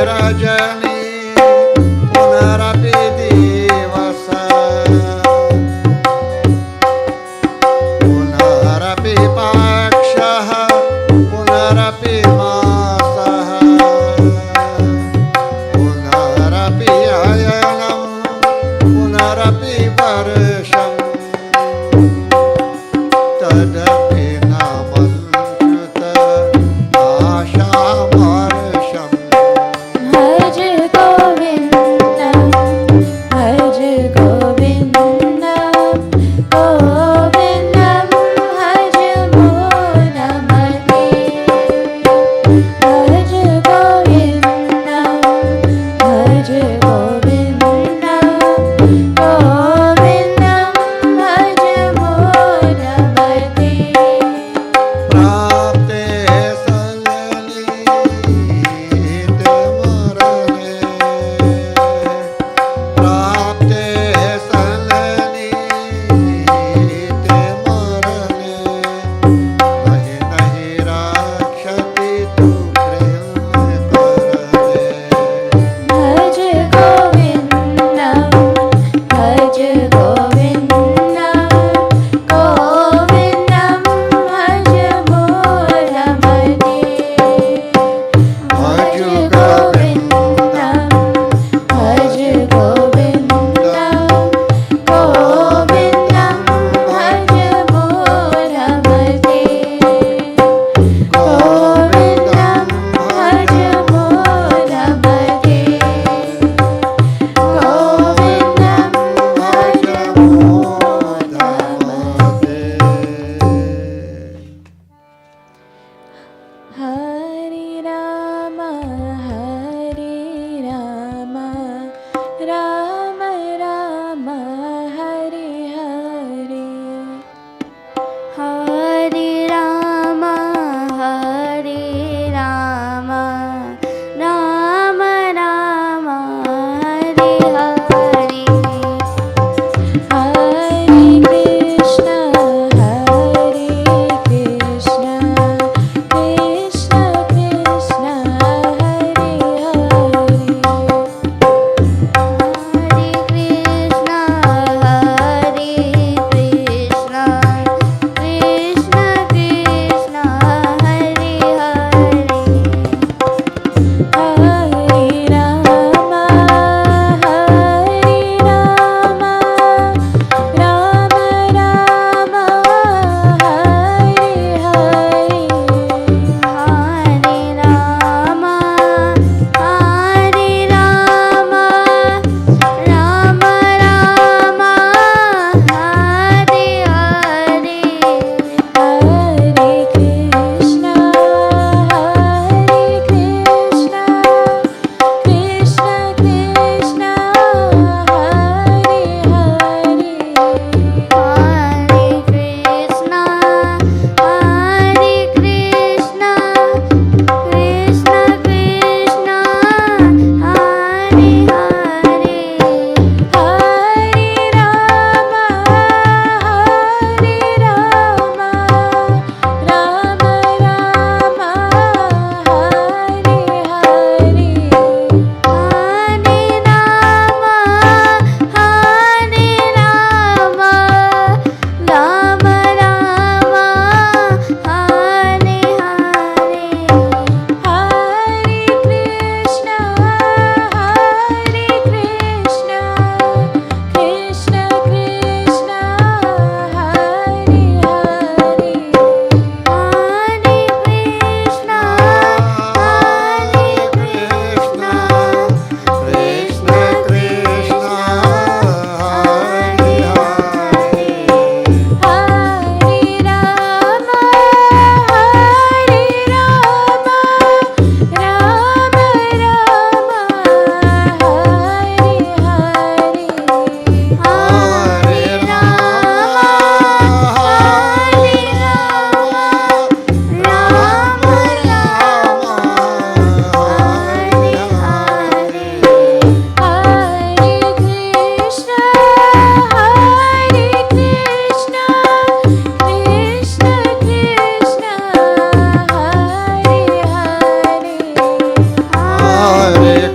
रजनी पुनरपि दिवस पुनरपि पक्षः पुनरपि मासः पुनरपि अयनं पुनरपि वर्षम् तदपि न मन्त्रुत आशामर्षम्। भज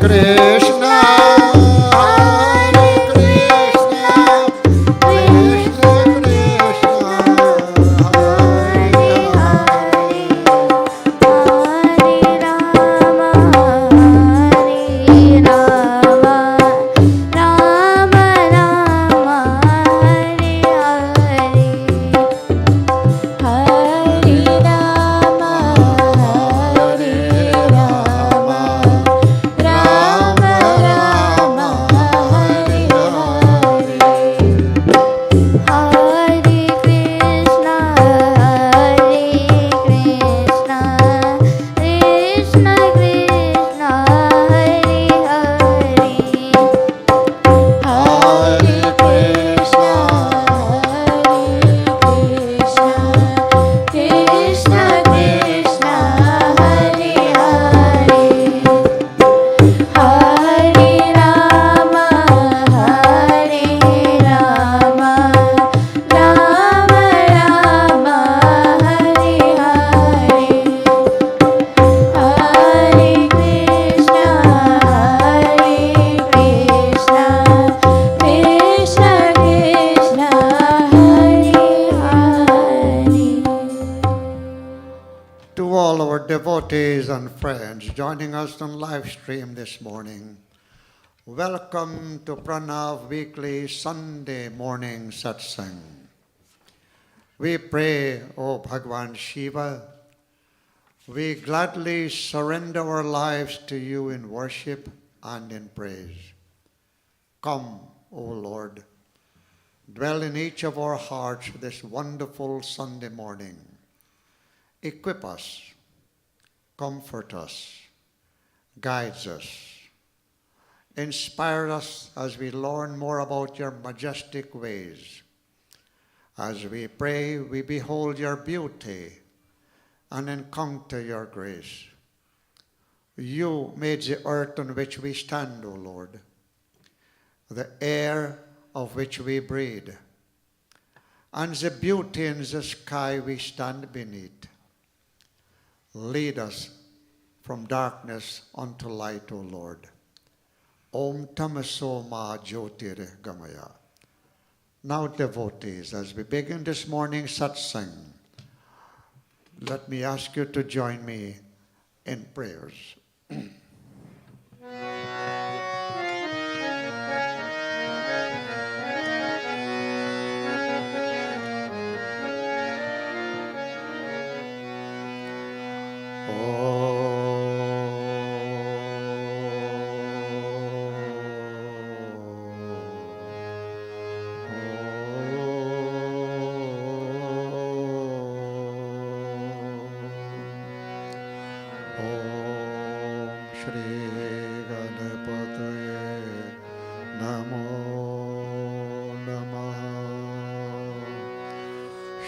Krishna, Hare Krishna, Krishna Krishna, Hare devotees and friends joining us on live stream this morning. Welcome to Pranav Weekly Sunday Morning Satsang. We pray, O Bhagwan Shiva, we gladly surrender our lives to you in worship and in praise. Come, O Lord, dwell in each of our hearts this wonderful Sunday morning. Equip us, comfort us, guides us, inspire us as we learn more about your majestic ways. As we pray, we behold your beauty and encounter your grace. You made the earth on which we stand, O Lord, the air of which we breathe, and the beauty in the sky we stand beneath. Lead us from darkness unto light, O Lord. Om Tamaso Ma Jyotir Gamaya. Now, devotees, as we begin this morning's satsang, let me ask you to join me in prayers.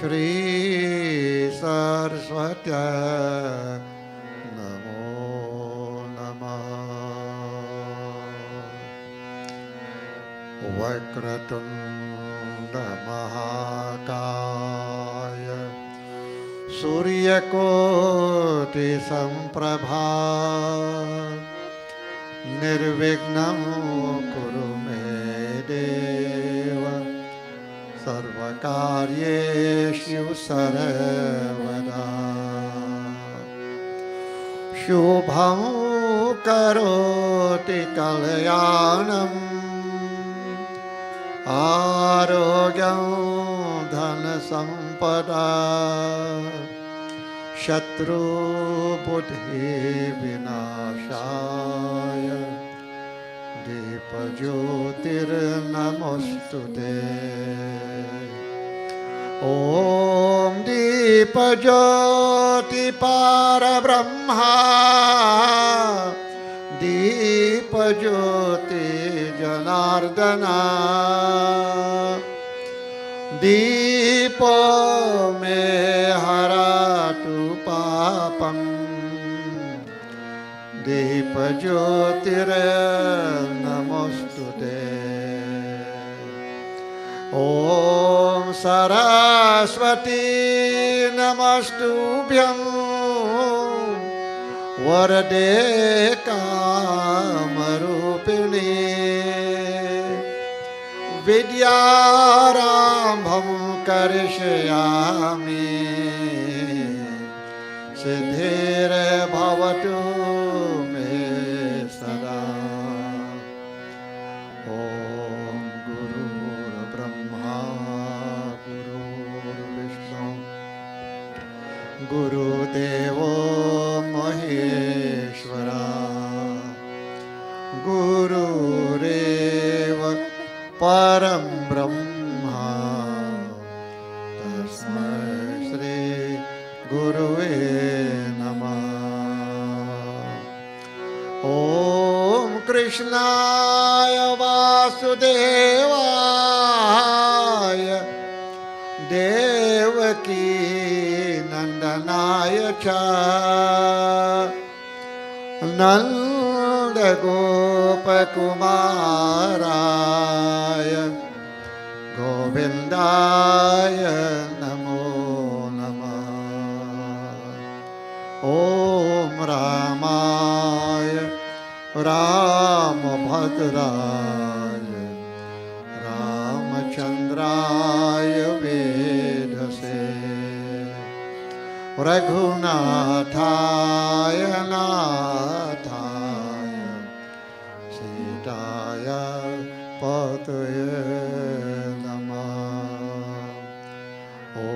Shri Saraswati Namo Namah Vakratunda Mahakaya Surya Koti Samprabha Nirvignam Kuru Me Deva Sarvakaryeshu Sarvada Shubham Karoti Kalyanam Arogyam Dhana Sampada Shatru Buddhi Vinashaya Deepa Jyotir Namostude Om Deepa Jyoti Parabrahma Deepa Jyoti Janardana Deepa Me Haratu Papam Deepa Jyotire Namostude Om Saraswati Namastubhyam Varade Kama विद्यारम्भं करिष्यामि सिद्धिर्भवतु मे सदा। ॐ गुरुर्ब्रह्मा गुरुर्विष्णु गुरुदेवो महेश्वरा गुरुरेव परं ब्रह्मा तस्मै श्री गुरुवे नमः। ॐ कृष्णाय वासुदेवाय देवकी नंदनाय च नन्दगोपकुमाराय गोविन्दाय नमो नमः। ॐ रामाय रामभद्राय रामचन्द्राय वेधसे रघुनाथाय नाथाय सीताय पतये नमः। ॐ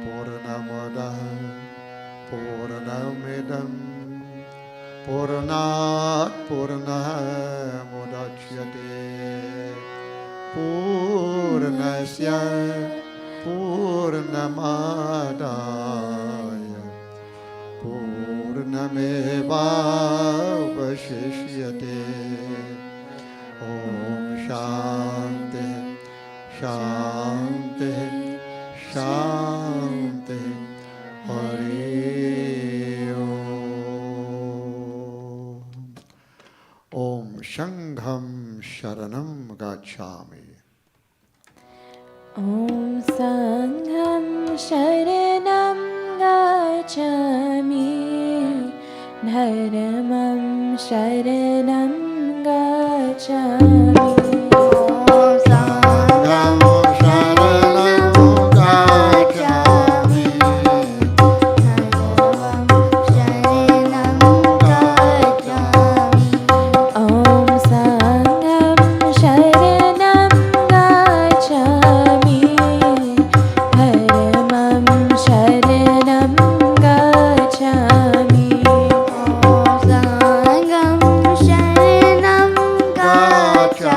पूर्णमदः पूर्णमिदं पूर्णात् पूर्णमुदच्यते पूर्णस्य पूर्णमादाय पूर्णमेवावशिष्यते। ॐ शान्ति शान्ति शान्ति। हरि ओम शंघं शरणं गच्छामि। ॐ संघं शरणं गच्छामि धर्मं शरणं गच्छामि। गच्छामि।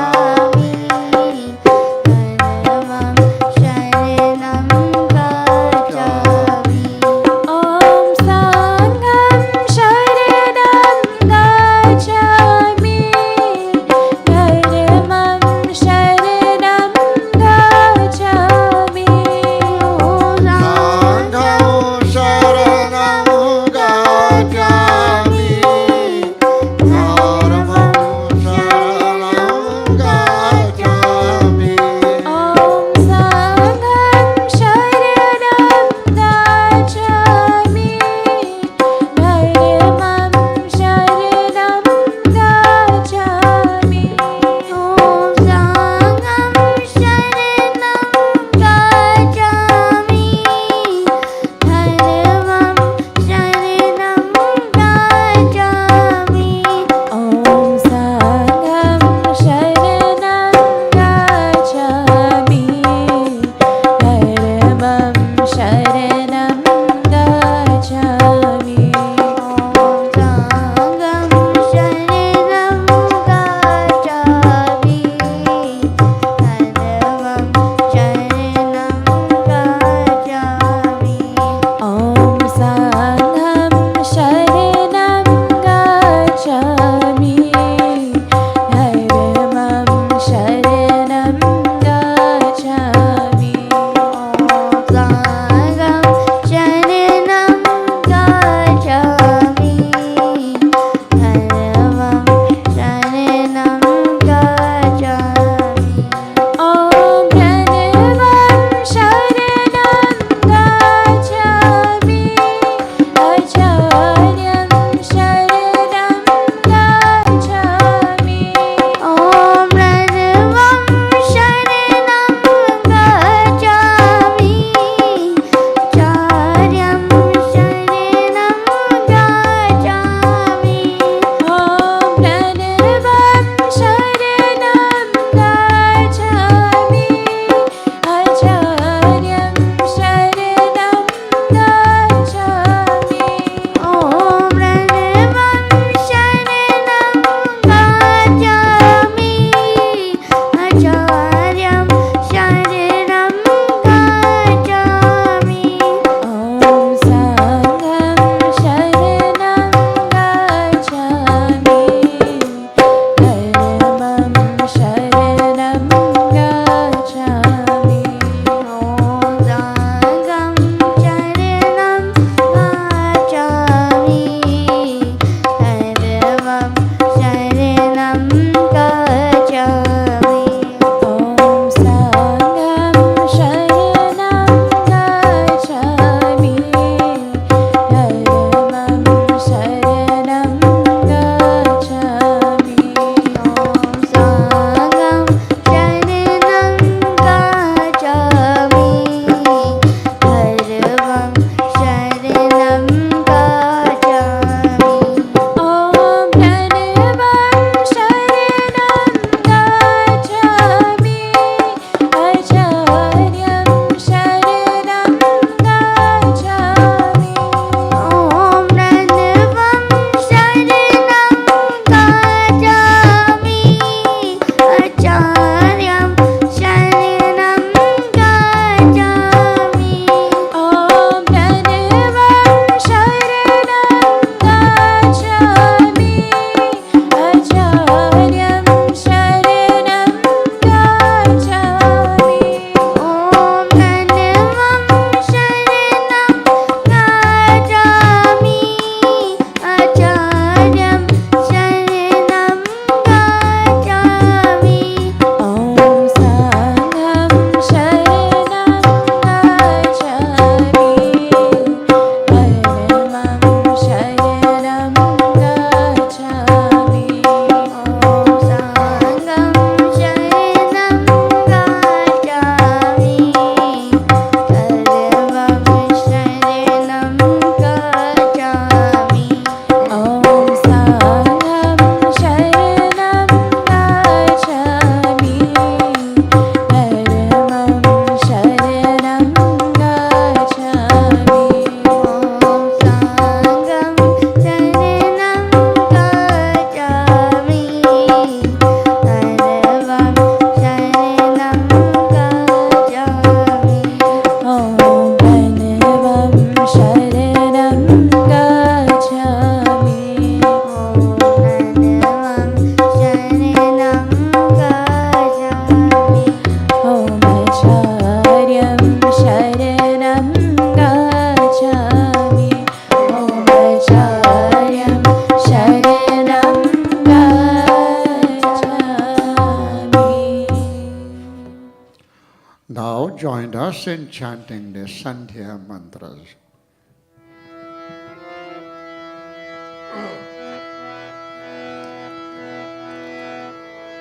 joined us in chanting the Sandhya mantras.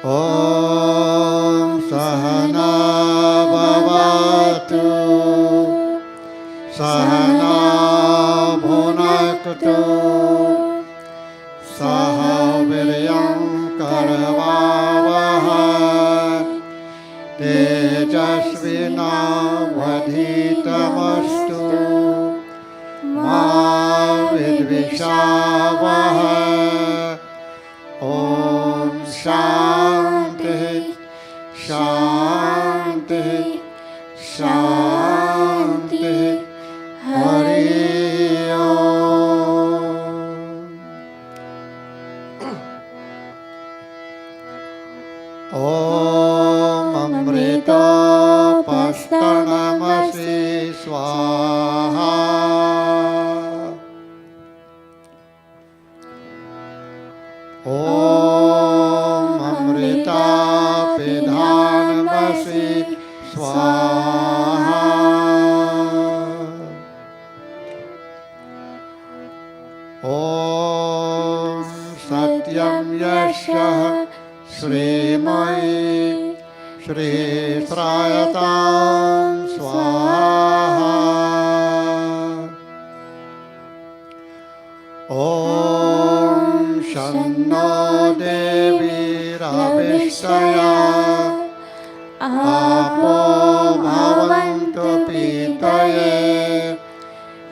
Om Sahana Bhavatu Sahana Bhunaktu Saha Viryam Karavavahai Tejasvinavadhitamastu Ma Vidvishavahai Om Shanti Shanti Shanti Hari Om. Om Amrita Pastanamasi Swaha. Om Amrita Pidhanamasi Swaha. Om Satyam Yasha Srimai Shri Srayatam Swaha. Om Shanno Devi Ravishaya Apo Bhavantu Pitaye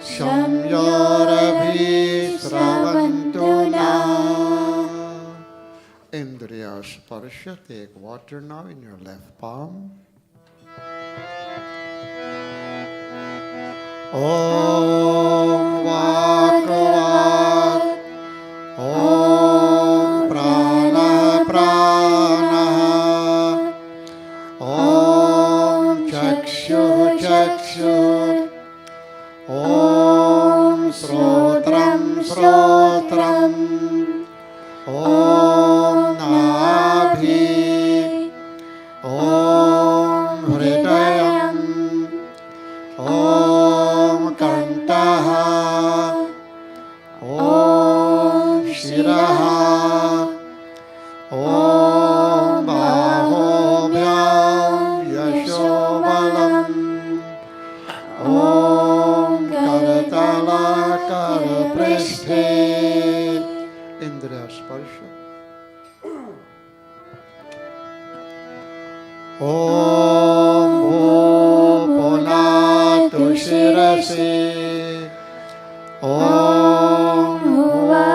Shamyorabhi Sravantu Na. Indriya Sparsha, take water now in your left palm. Om Vakavad Om Prana Prana Om Chakshu Chakshu Om Srotram Srotram Om Nabhi Om Hridayam Om Kantaha Om Shiraha Om Bahobhyam Yashobalam Om Karatala Karapristhe. Indriya Sparsha. Om Bhupolatu Shirasi Om Bhuva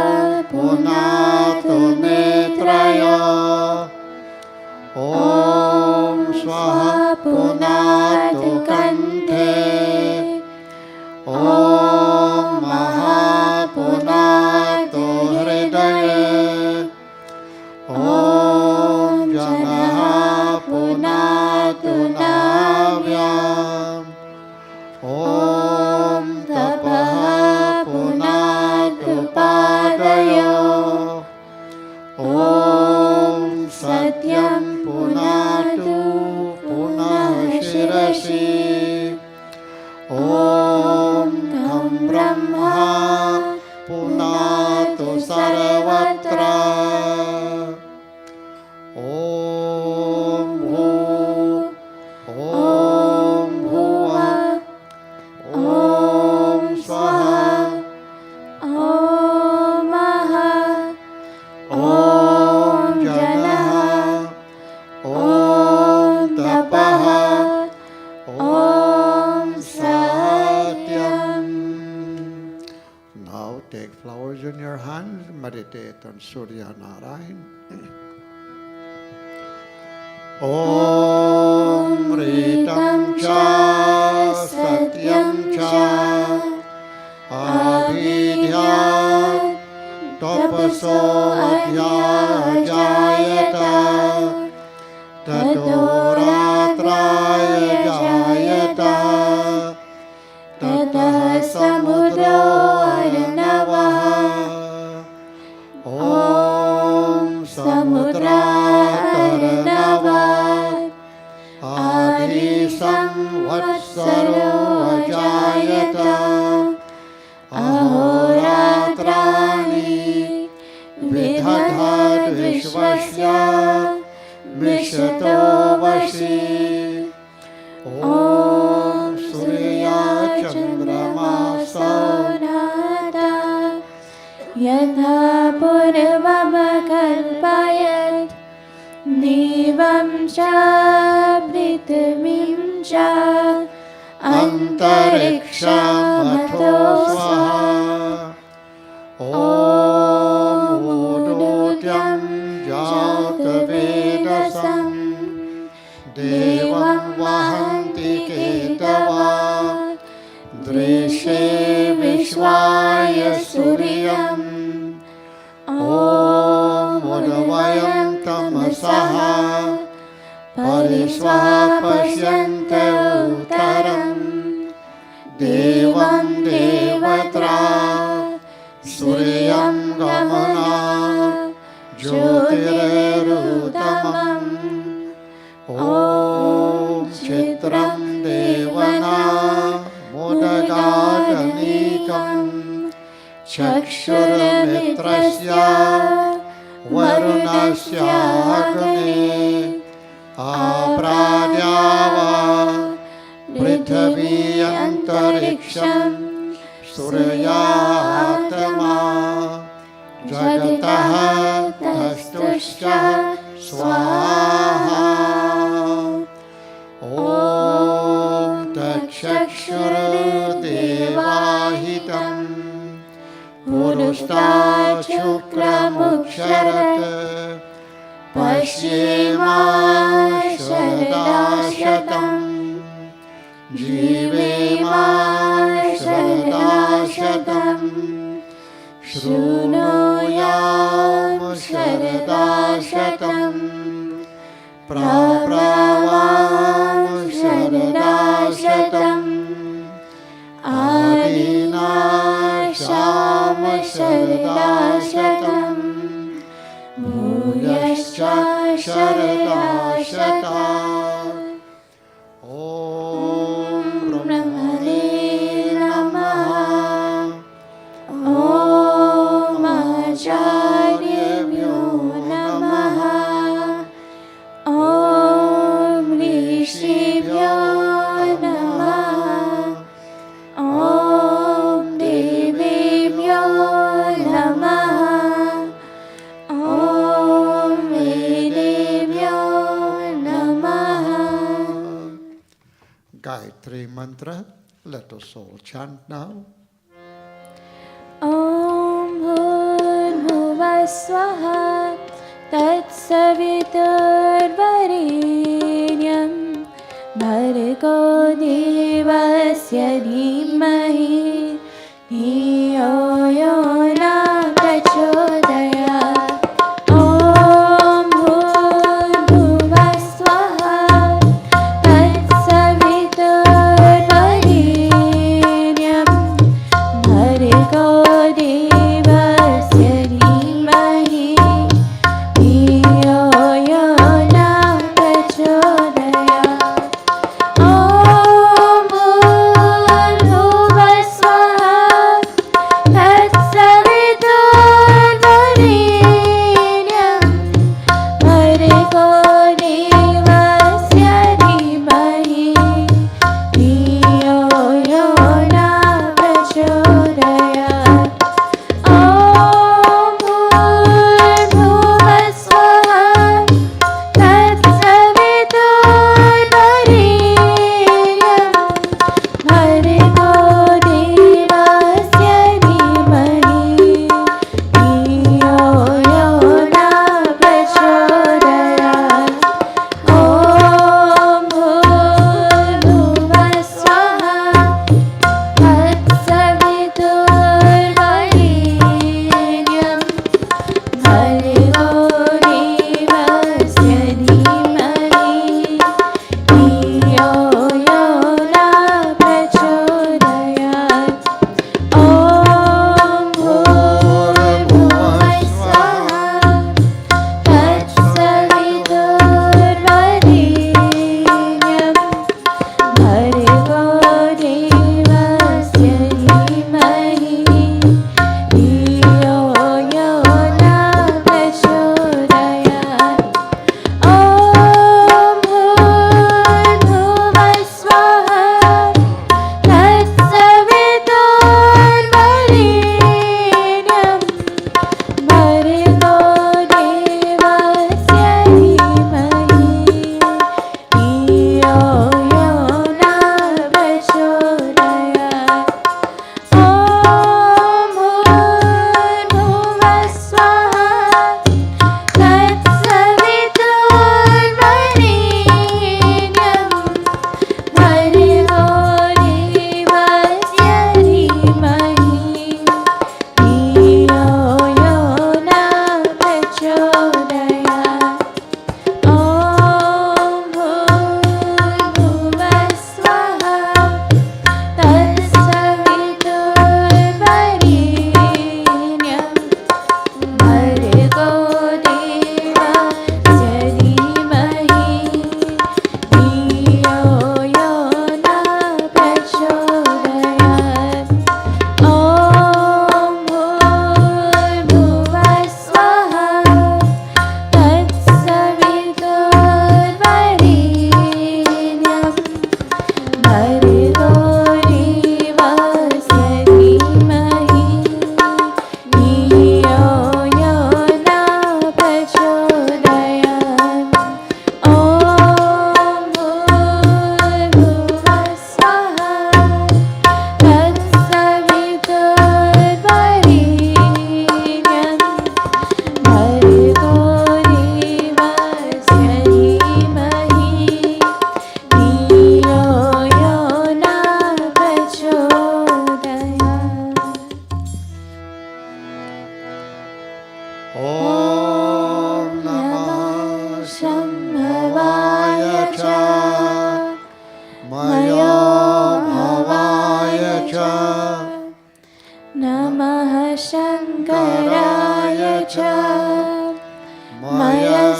Punatu Netraya Om Swaha Punatu Kanthe Om Maha Punatu Hridaye Om Janaha Punatu Navyam Om Tapaha Punatu Padayo Om Satyam Punatu Punah Shirasi Om Kham Brahma Punatu Sarvatra Om Bhu Om Bhuva Om Swaha Om Maha Om Janaha Om Tapaha Om Satyam. Now take flowers in your hands, meditate on Surya Narayan. Om Ritam Cha Satyam Cha Avidya Tapaso Adhyajayata Tadoratraya Jayata Tatah Samudro Arnavaha Om Samudra Arnava Adhisam विश्वस्य मिषतो वशी ॐ सूर्यचन्द्रमासो नाता यथा पूर्वमकल्पयत् देवं च पृथिवीं च अन्तरिक्षमथो स्वाहा ॐ ऊर्ध्वं जातवेदसं देवं वहन्ति केतवा दृशे विश्वाय सूर्यम् ॐ उदवयं तमसः परिस्वा पश्यन्त उत्तरं देवं देवत्रा सूर्यं गमना ज्योतिरुत्तमम् ॐ चित्रं देवना मोदगागनीकं चक्षुर्मित्रस्य वरुणस्याग्ने आप्राद्यावा पृथिवी अन्तरिक्षं सूर्यात्मा जगतः तस्तुश्च स्वाहा ॐ तच्चक्षुर्देवाहितं पुरुष्टात् शुक्रमुक्षरत् पश्येमा शरदाशतं जीवेमा शरदाशतं शृणुयाम शरदाशतं प्राप्रावाम शरदाशतम् आदिनाशाम शरदाशतम् भूयश्च शरदाशता ॐ ब्रह्मणे नमः ॐ आचार्येभ्यो नमः ॐ ऋषिभ्यो नमः ॐ देवेभ्यो नमः ॐ वेदेभ्यो नमः. Gayatri mantra, let us all chant now. ॐ भूर्भुवस्वः तत्सवितुर्वरेण्यं भर्गो देवस्य धीमहि धियो यो न प्रचोदयात्. ॐ भूर्भुवस्वः तत्सवितुर्वरेण्यं भर्गो देवस्य धीमहि धियो यो न प्रचोदयात्. ॐ भूर्भुवस्वः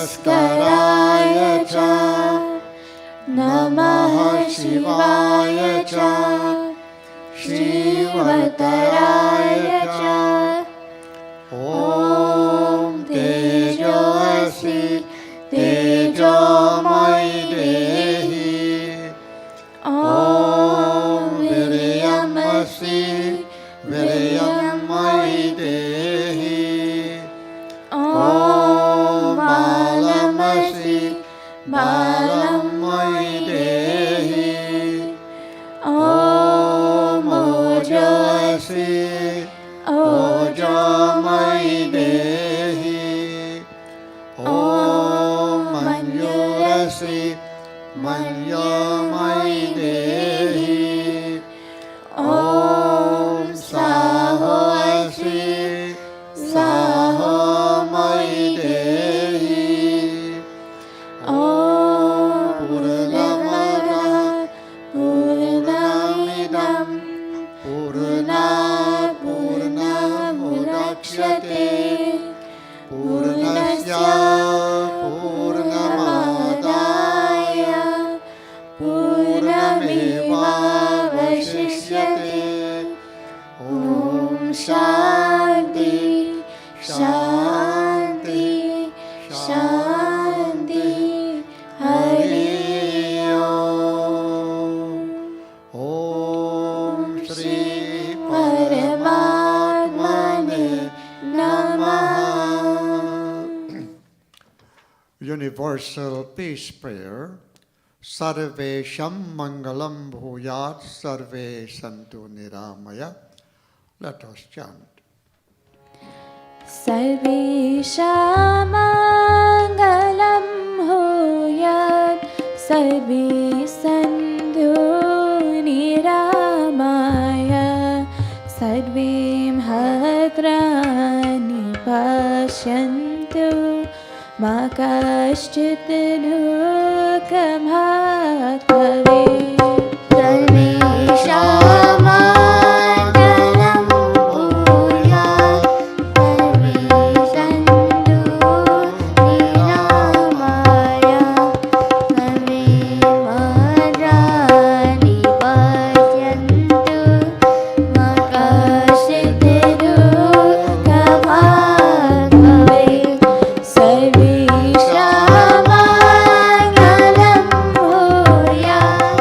भास्कराय च नमः शिवाय च शिवतराय च ॐ तेजोऽसि तेजोमयि देहि ॐ वीर्यमसि वीर्यमयि देहि ॐ बालमसि बालमयि देहि ॐ ओजोऽसि ओजोमयि देहि ॐ मञ्जुरसि मञ्जोमयि देहि ॐ साहोऽसि साहोमयि देहि ॐ पूर्णमदः पूर्णमिदं पूर्णात् पूर्णमुदच्यते पूर्णस्य पूर्णमादाय पूर्णमेवावशिष्यते ॐ शान्ति शान्ति शान्ति हरि ॐ श्री परमात्मने नमः. Universal Peace Prayer. Sarvesham Mangalam Bhuyat Sarve Santu Niramaya. Let us chant. सर्वेषां मङ्गलं भूयात् सर्वे सन्तु निरामय सर्वे भद्राणि पश्यन्तु मा कश्चित् दुःखभाग् भवेत्. सर्वेषां मङ्गलं भूयात् सर्वे सन्तु निरामय सर्वे भद्राणि पश्यन्तु मा कश्चित् दुःखभाग् भवेत्. सर्वेषां मङ्गलं भूयात्.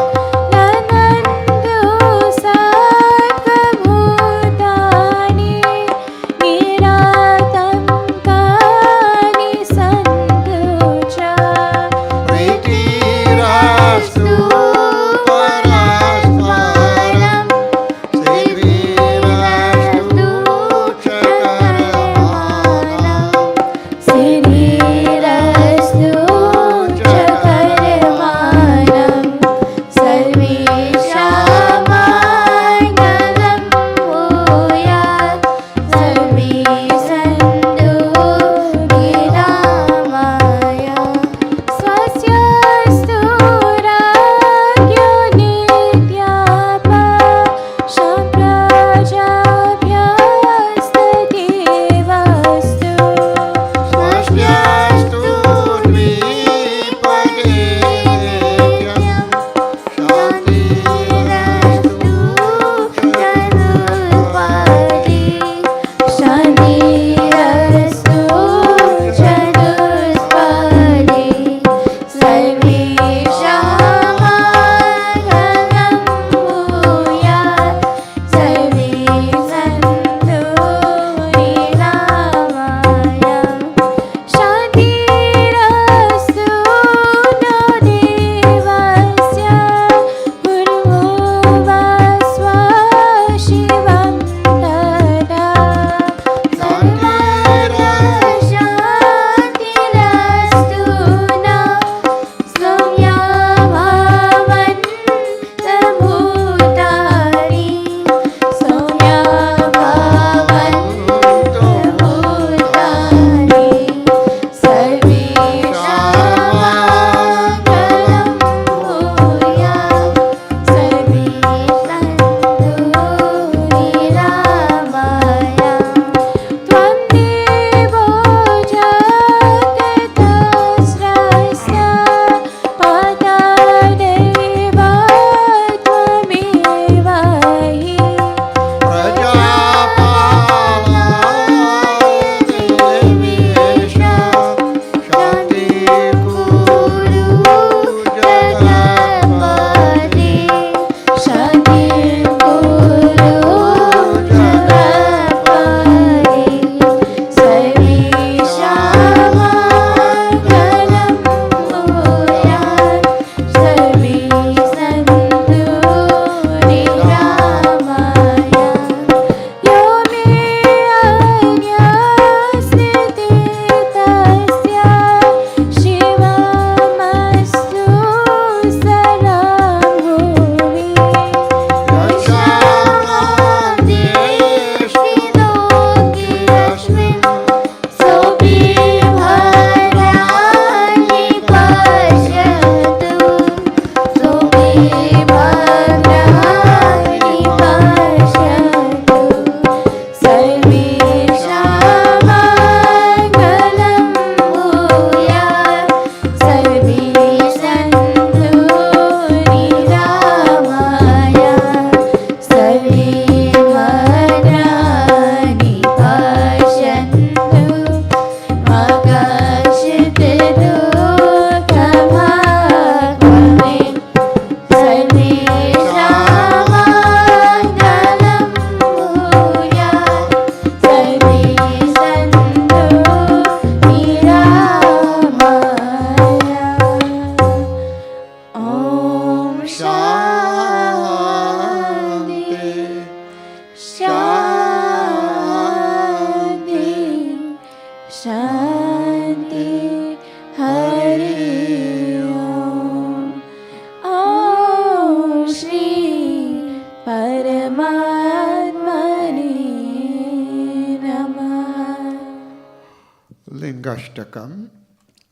Lingashtakam.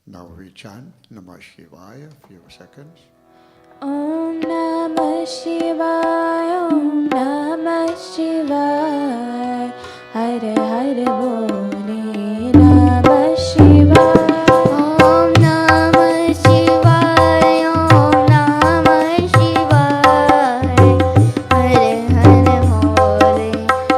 Now we chant Namah Shivaya, a few seconds. Om Namah Shivaya, Om Namah Shivaya, Hare Hare Bole Namah Shivaya. Om Namah Shivaya, Om Namah Shivaya, Hare Hare Bole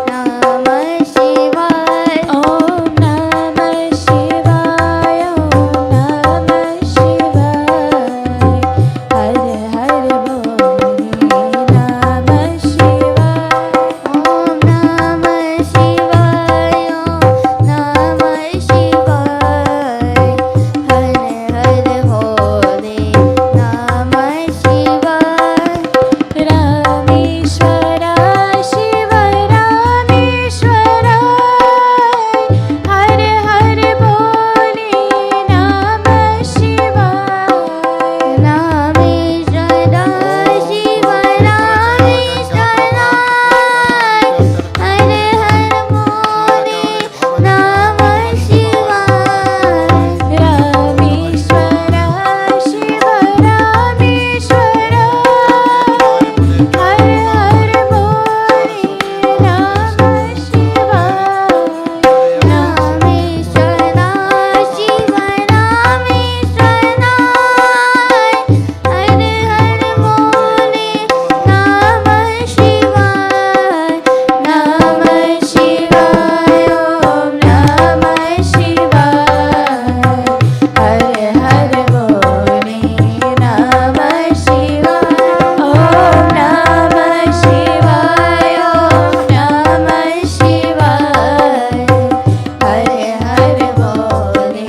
Namah Shivaya. Om Namah Shivaya, Om Namah Shivaya, Hare Hare Bole Namah Shivaya. Om Namah Shivaya, Om Namah Shivaya, Hare Hare Bole Namah Shivaya. Rameshwara Shiva Rameshwara, Hare Hare Bole Namah Shivaya. Rameshwara Shiva Rameshwara, Hare Hare Bole Namah Shivaya. Rameshwara Shiva Rameshwara, Hare Hare Bole Namah Shivaya. Rameshwara Shiva Rameshwara, Hare Hare Bole Namah Shivaya. Namah Shivaya, Om Namah Shivaya, Hare Hare Bole Namah Shivaya. Om Namah Shivaya, Om Namah Shivaya, Hare Hare Bole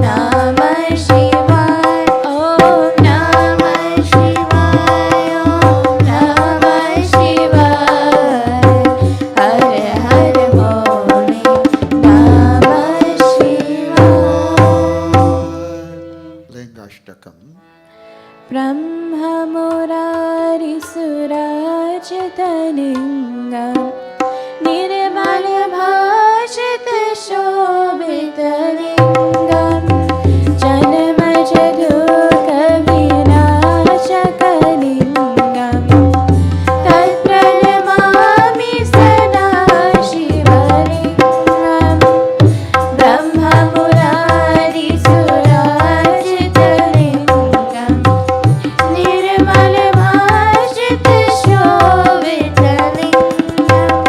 Namah Shivaya. Om Namah Shivaya, Om Namah Shivaya, Hare Hare Bole Namah Shivaya. Lingashtakam. Brahma Murari Surajithalingam, Nirvala Bhashita Shobhitalingam, Janma Jadhuka Vinashakalingam, Tat Pranamami Sada Shivalingam. Brahma Murari Surajithalingam, Nirmala Bhashita Shobhitalingam,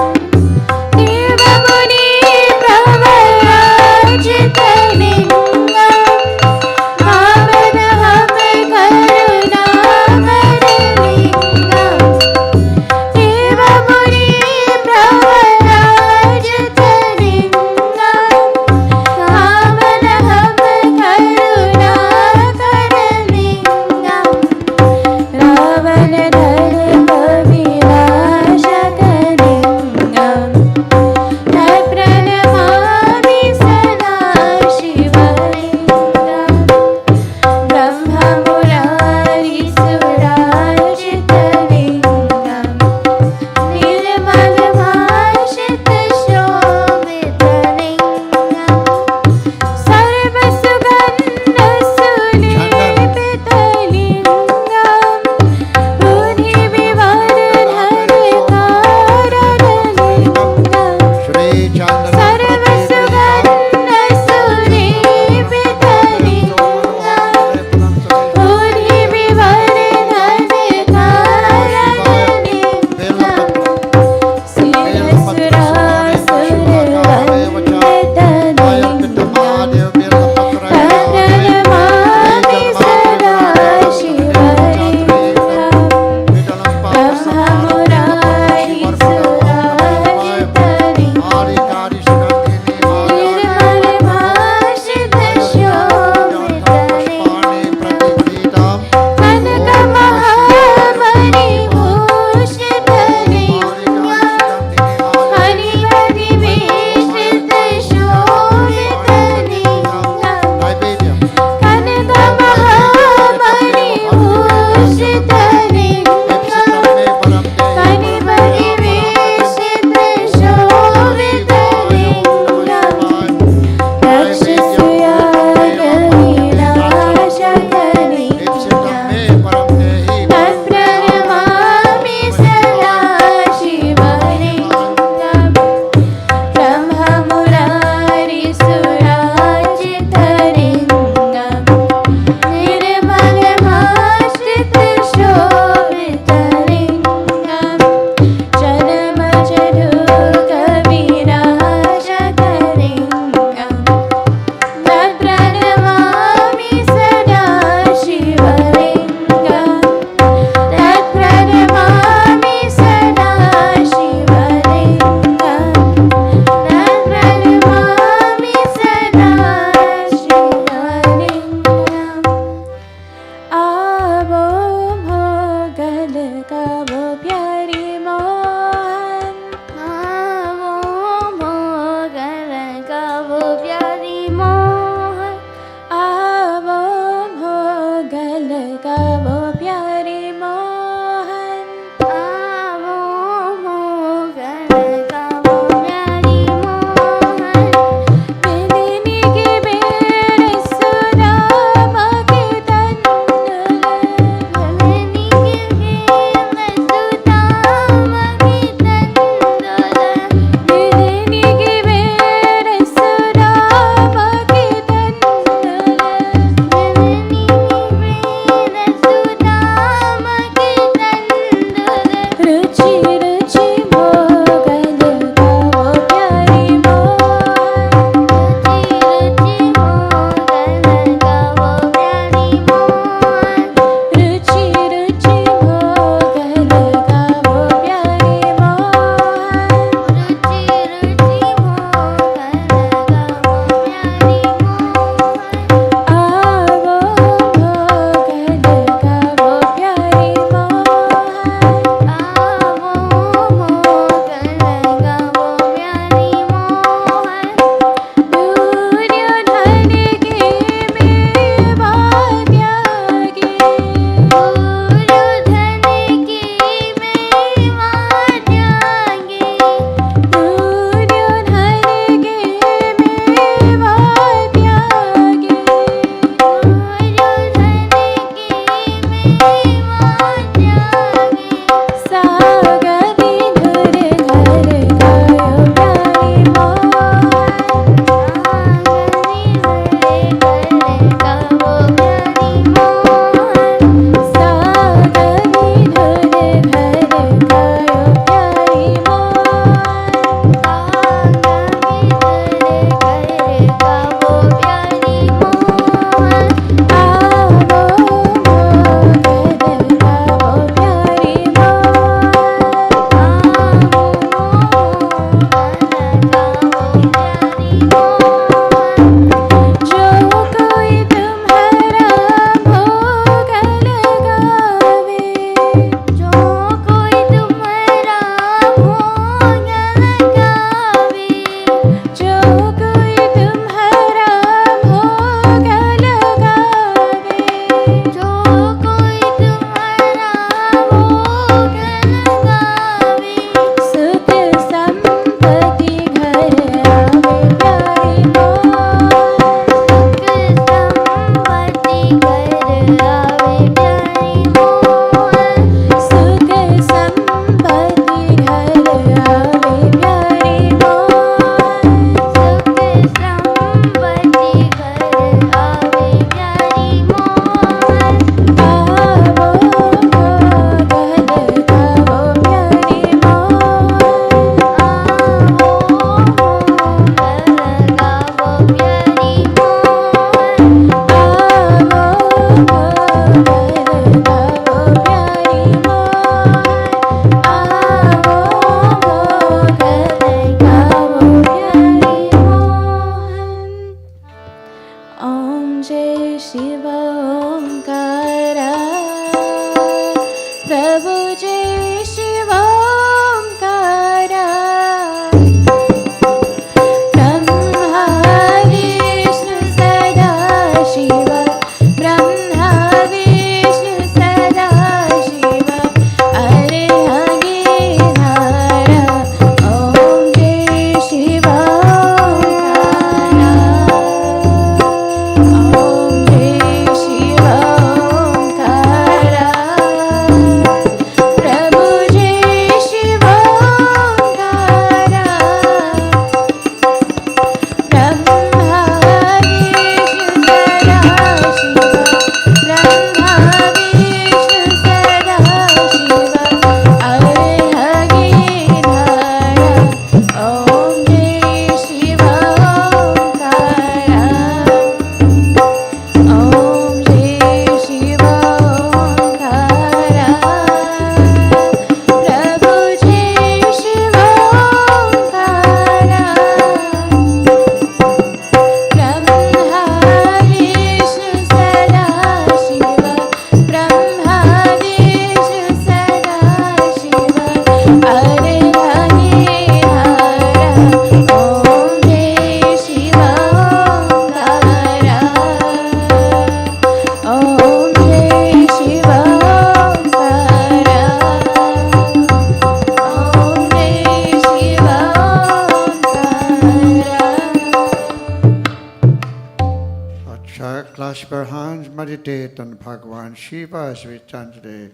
hands meditate on Bhagavan Shiva as we chant today.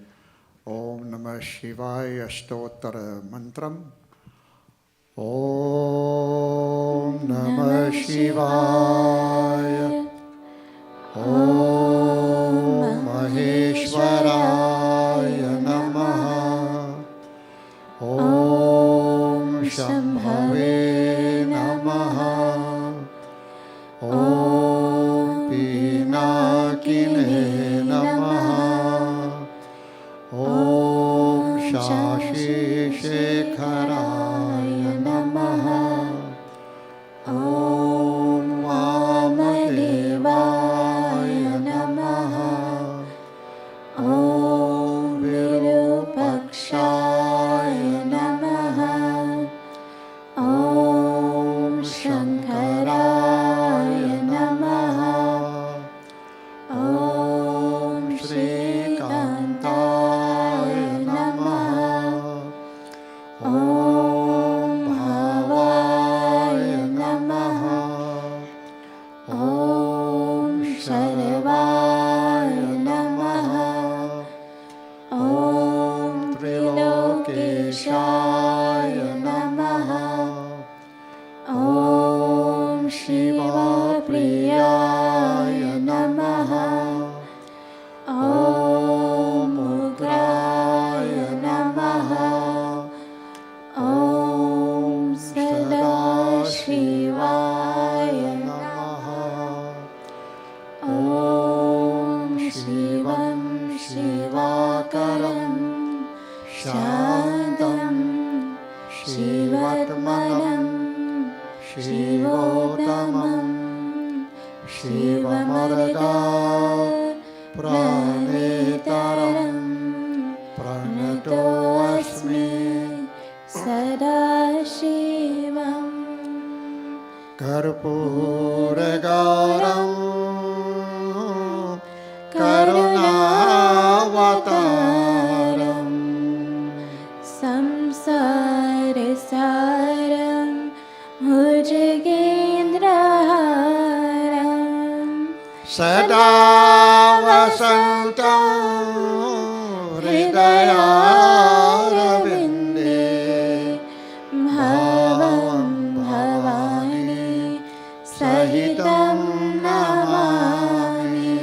Om Namah Shivaya Stotra Mantram. Om Namah Shivaya. Om Maheshwaraya Namaha. Om Shambhave Namaha. Om Pinakine Namaha. Om Shashi Shekharaya Namaha. Om Vamadevaya Namaha. Om Virupakshaya Namaha. Om Shankaraya Namaha. Om Shrikantaya Namaha. Om Bhavaya Namaha. Om Sarvaya Namaha. Om Trilokeshaya Namaha. Om Shiva Priyaya Namaha. Om Ugraya Namaha. Om Sadashivaya Namaha. Om Shivam Shivakaram Shantam Shivatmanam Shivotamam Shivamarga Pranetaram Pranato Asmi Sadashivam Karpuragaram Karunavataram Samsarasaram Bhujagendraharam Sada Vasantam Hridayarvinde Bhavam Bhavani Sahitam Namami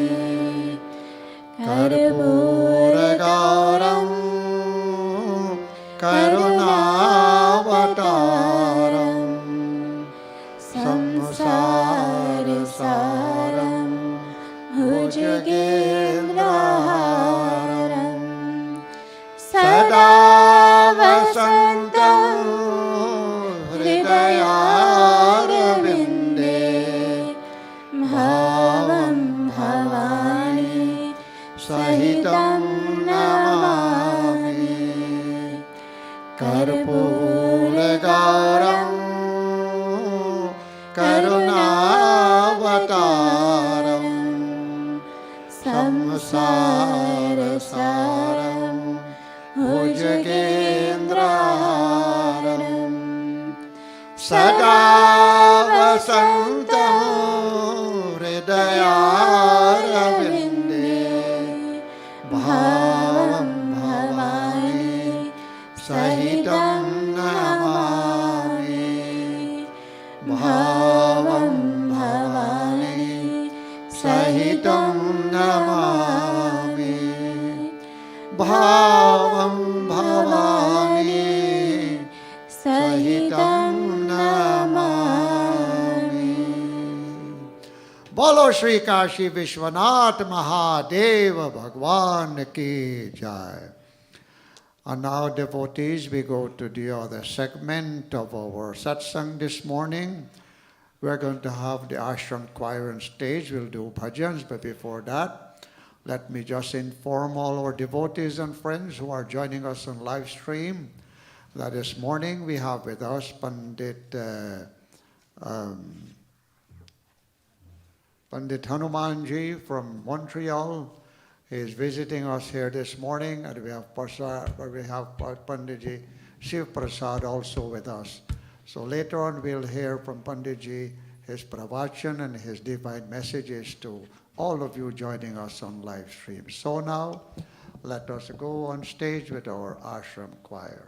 Karpuragaram Karunavataram Samsarasaram Bhujagendraharam Sada Vasantam Hridayarvinde Bhavam Bhavani Sahitam Namami Karpuragaram Karunavataram Samsarasaram Bhujagendraharam Sada Vasantam Hridayarvinde Bhavam Bhavani Sahitam Namami Bhavam Bhavani Sahitam Namami Bhavam Bhavani Sahitam Namami. Bolo Shri Kashi Vishwanath Mahadeva Bhagwan Ki Jai. And now, devotees, we go to the other segment of our satsang this morning. We're going to have the ashram choir on stage. We'll do bhajans, but before that, let me just inform all our devotees and friends who are joining us on live stream that this morning we have with us Pandit Hanumanji from Montreal. He is visiting us here this morning, and we have Panditji Shiv Prasad also with us. So later on we'll hear from Panditji his pravachan and his divine messages to all of you joining us on live stream. So now, let us go on stage with our ashram choir.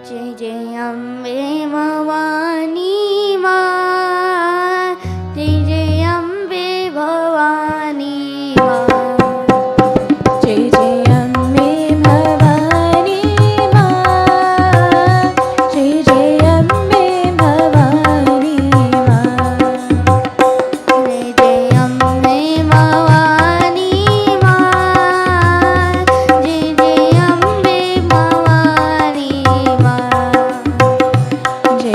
जय जय अम्बे भवानी माँ, जय जय अम्बे भवानी माँ, जय जय अम्बे भवानी माँ, जय जय अम्बे भवानी माँ, जय जय अम्बे भवानी माँ, जय जय अम्बे भवानी माँ, जय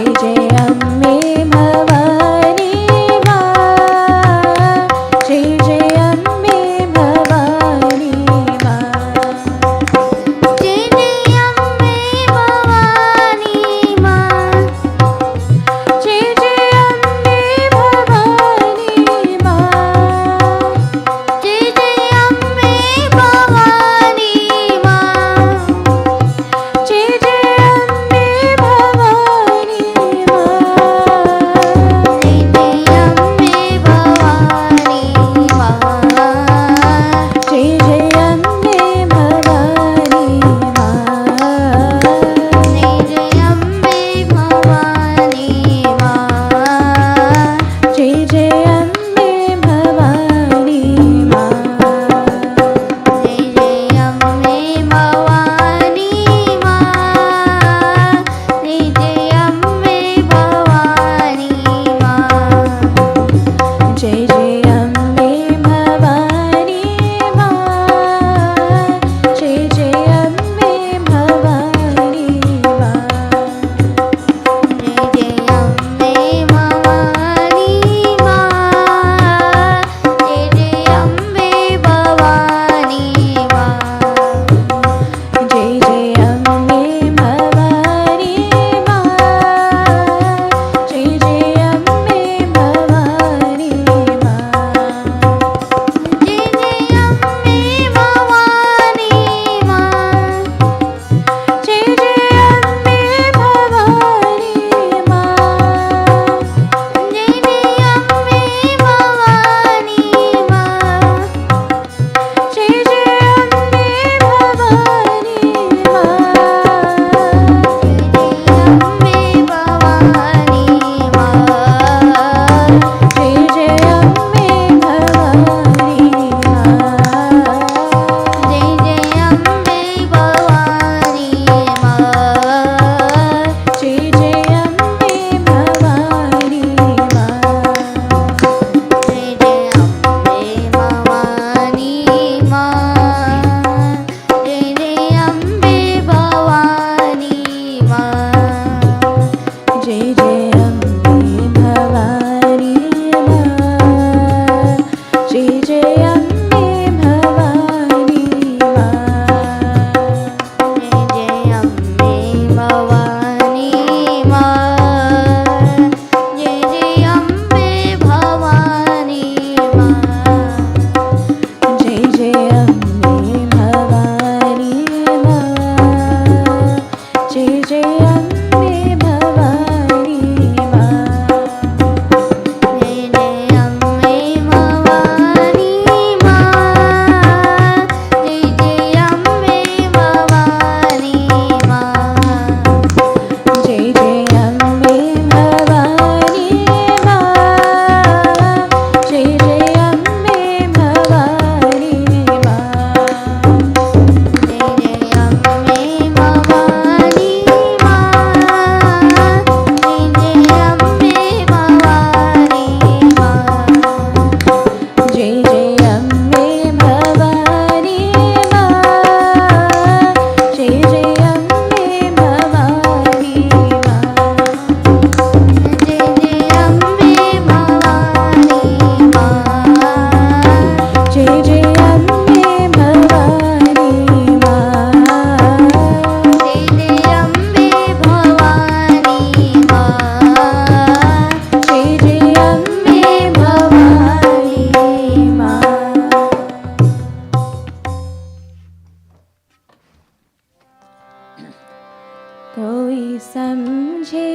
कोई समझे,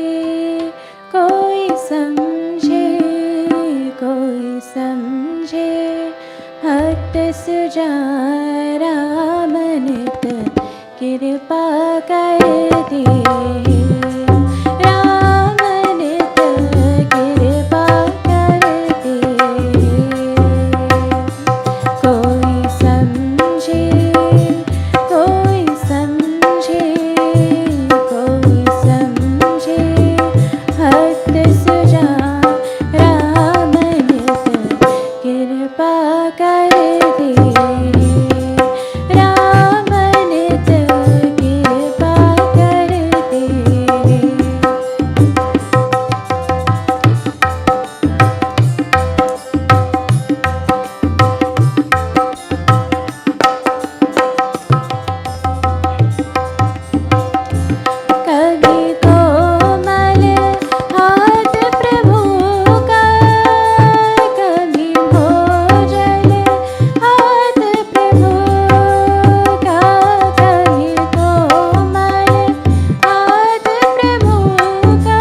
कोई समझे, कोई समझे, भक्त सुजारा मनित कृपा कर दे। राम नित कृपा कर दे। कोई समझे, कोई समझे, कोई समझे, भक्त सुजारा मनित कृपा कर दे। राम नित कृपा कर दे। कभी कोमल हाथ प्रभु का, कभी भोजन हाथ प्रभु का, कभी कोमल हाथ प्रभु का,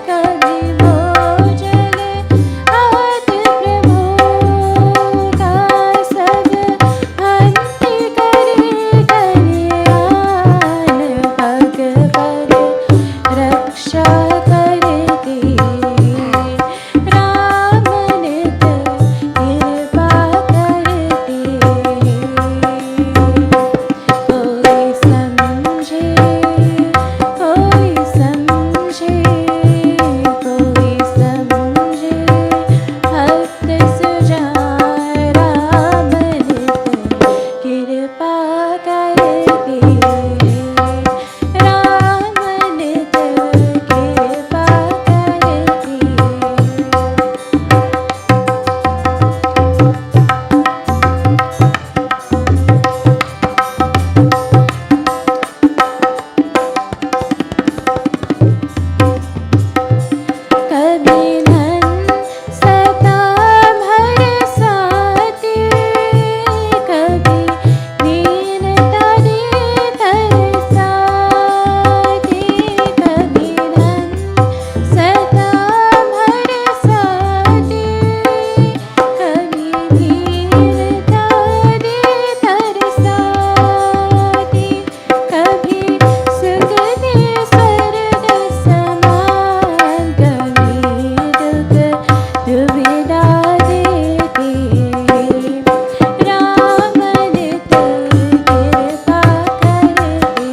कभी भोजन हाथ प्रभु का, सब भक्ति करे कल्याण पग पग रक्षा कर दे। राम नित कृपा कर दे। कोई समझे, कोई समझे, कोई समझे, भक्त सुजारा मनित कृपा कर दे। राम नित कृपा कर दे। कभी धन सता भर साथी, कभी दीनता दे तरसाती, कभी धन सता भर साथी, कभी दीनता दे तरसाती, कभी सुख दे स्वर्ग समान, कभी दुख दुविधा देती। राम नित कृपा कर दे।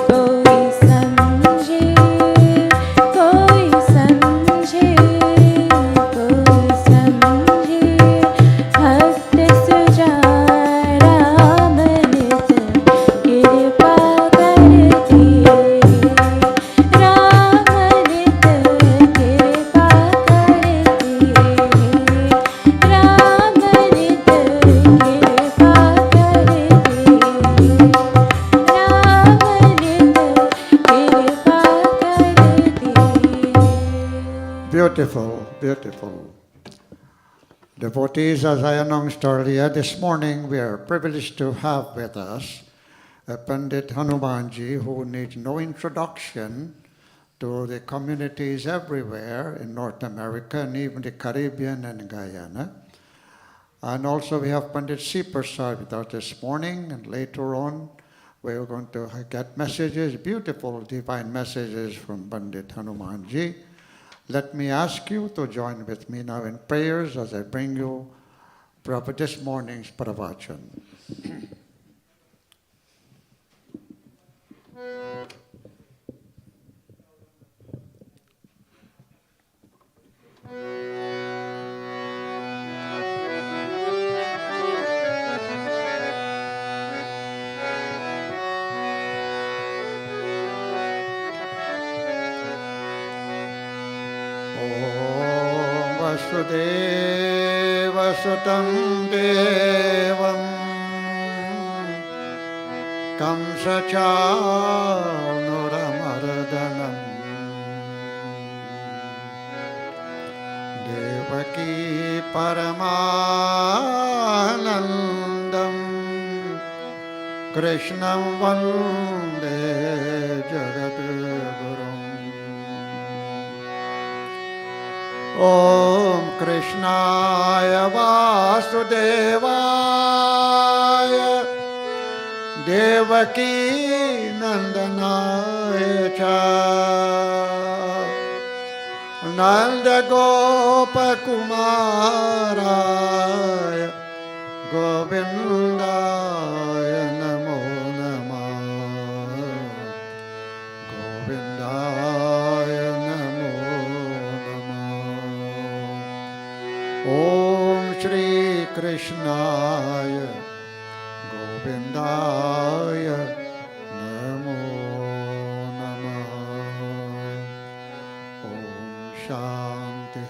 कोई समझे, कोई समझे, कोई समझे, भक्त सुजारा मनित कृपा कर दे। राम नित कृपा कर दे। राम नित कृपा कर दे। राम नित कृपा कर दे। Beautiful, beautiful. Devotees, as I announced earlier, this morning we are privileged to have with us Pandit Hanumanji, who needs no introduction to the communities everywhere in North America and even the Caribbean and Guyana. And also we have Pandit C. Prasad with us this morning, and later on we're going to get messages, beautiful divine messages from Pandit Hanumanji. Let me ask you to join with me now in prayers as I bring you this morning's pravachan. Om Vasudeva Sutam Devam Kamsachanuramardanam Devaki Paramanandam Krishnam Vande Jagadgurum. Om Krishnaya Vasudevaya Devaki Nandanaya Cha Nanda Gopakumaraya Govindaya Namo Namah Govindaya Namo Namah Om Shri Krishnaya Govindaya Namo Namah Om Shanti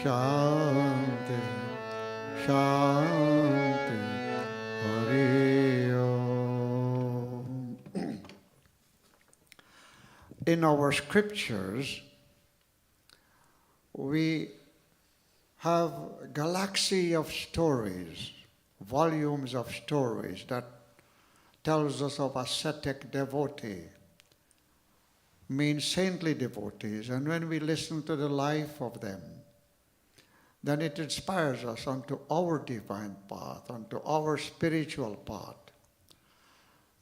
Shanti Shanti Hari Om. In our scriptures, we have a galaxy of stories, volumes of stories that tells us of ascetic devotee, means saintly devotees. And when we listen to the life of them, then it inspires us onto our divine path, onto our spiritual path.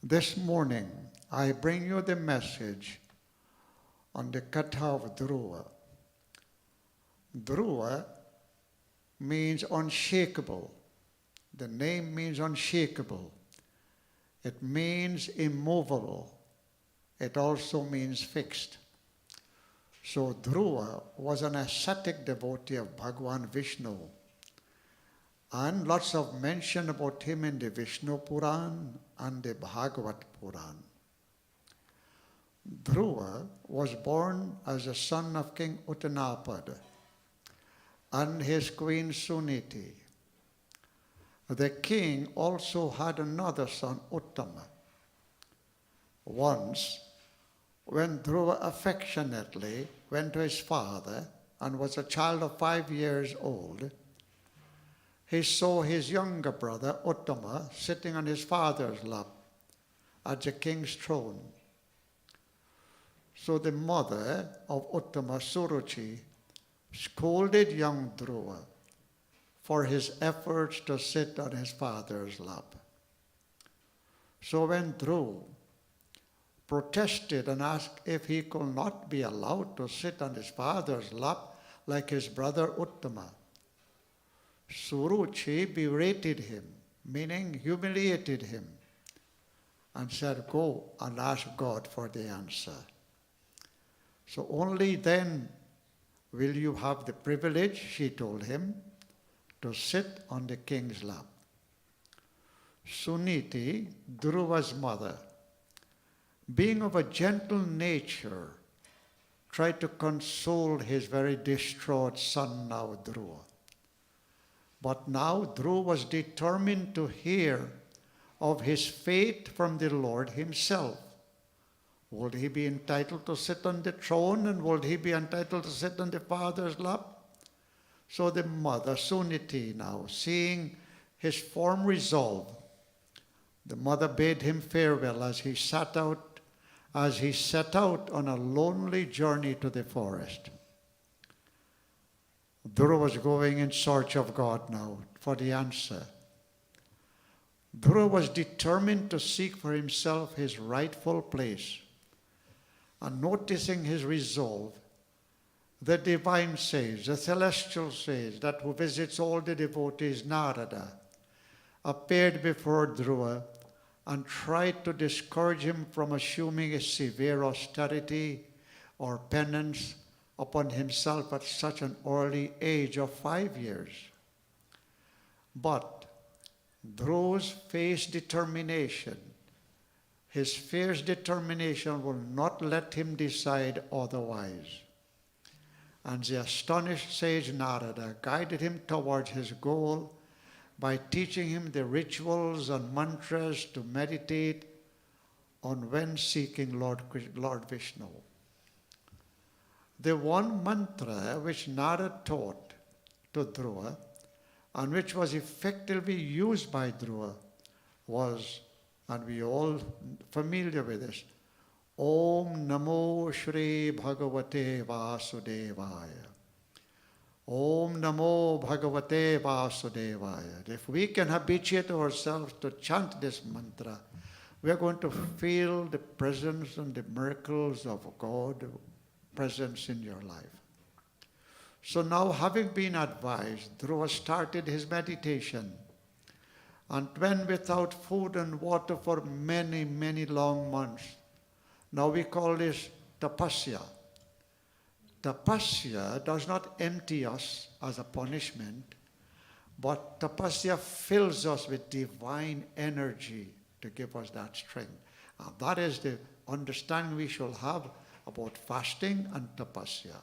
This morning, I bring you the message on the Katha of Dhruva. Dhruva means unshakable. The name means unshakable. It means immovable. It also means fixed. So Dhruva was an ascetic devotee of Bhagavan Vishnu. And lots of mention about him in the Vishnu Puran and the Bhagavat Puran. Dhruva was born as a son of King Uttanapada and his queen Suniti. The king also had another son, Uttama. Once, when Dhruva affectionately went to his father and was a child of 5 years old, he saw his younger brother, Uttama, sitting on his father's lap at the king's throne. So the mother of Uttama, Suruchi, scolded young Dhruva for his efforts to sit on his father's lap. So when Dhruva protested and asked if he could not be allowed to sit on his father's lap like his brother Uttama, Suruchi berated him, meaning humiliated him, and said, "Go and ask God for the answer. So only then will you have the privilege," she told him, "to sit on the king's lap." Suniti, Dhruva's mother, being of a gentle nature, tried to console his very distraught son now, Dhruva. But now Dhruva was determined to hear of his fate from the Lord himself. Would he be entitled to sit on the throne, and would he be entitled to sit on the father's lap? So the mother, Suniti, now, seeing his firm resolve, the mother bade him farewell as he set out on a lonely journey to the forest. Dhruva was going in search of God now for the answer. Dhruva was determined to seek for himself his rightful place. And noticing his resolve, the divine sage, the celestial sage that who visits all the devotees, Narada, appeared before Dhruva and tried to discourage him from assuming a severe austerity or penance upon himself at such an early age of 5 years. But Dhruva's fierce determination will not let him decide otherwise. And the astonished sage Narada guided him towards his goal by teaching him the rituals and mantras to meditate on when seeking Lord Vishnu. The one mantra which Narada taught to Dhruva and which was effectively used by Dhruva was and we all familiar with this. Om Namo Shri Bhagavate Vasudevaya. Om Namo Bhagavate Vasudevaya. If we can habituate ourselves to chant this mantra, we are going to feel the presence and the miracles of God presence in your life. So now, having been advised, Dhruva started his meditation and went without food and water for many, many long months. Now we call this tapasya. Tapasya does not empty us as a punishment, but tapasya fills us with divine energy to give us that strength. And that is the understanding we shall have about fasting and tapasya.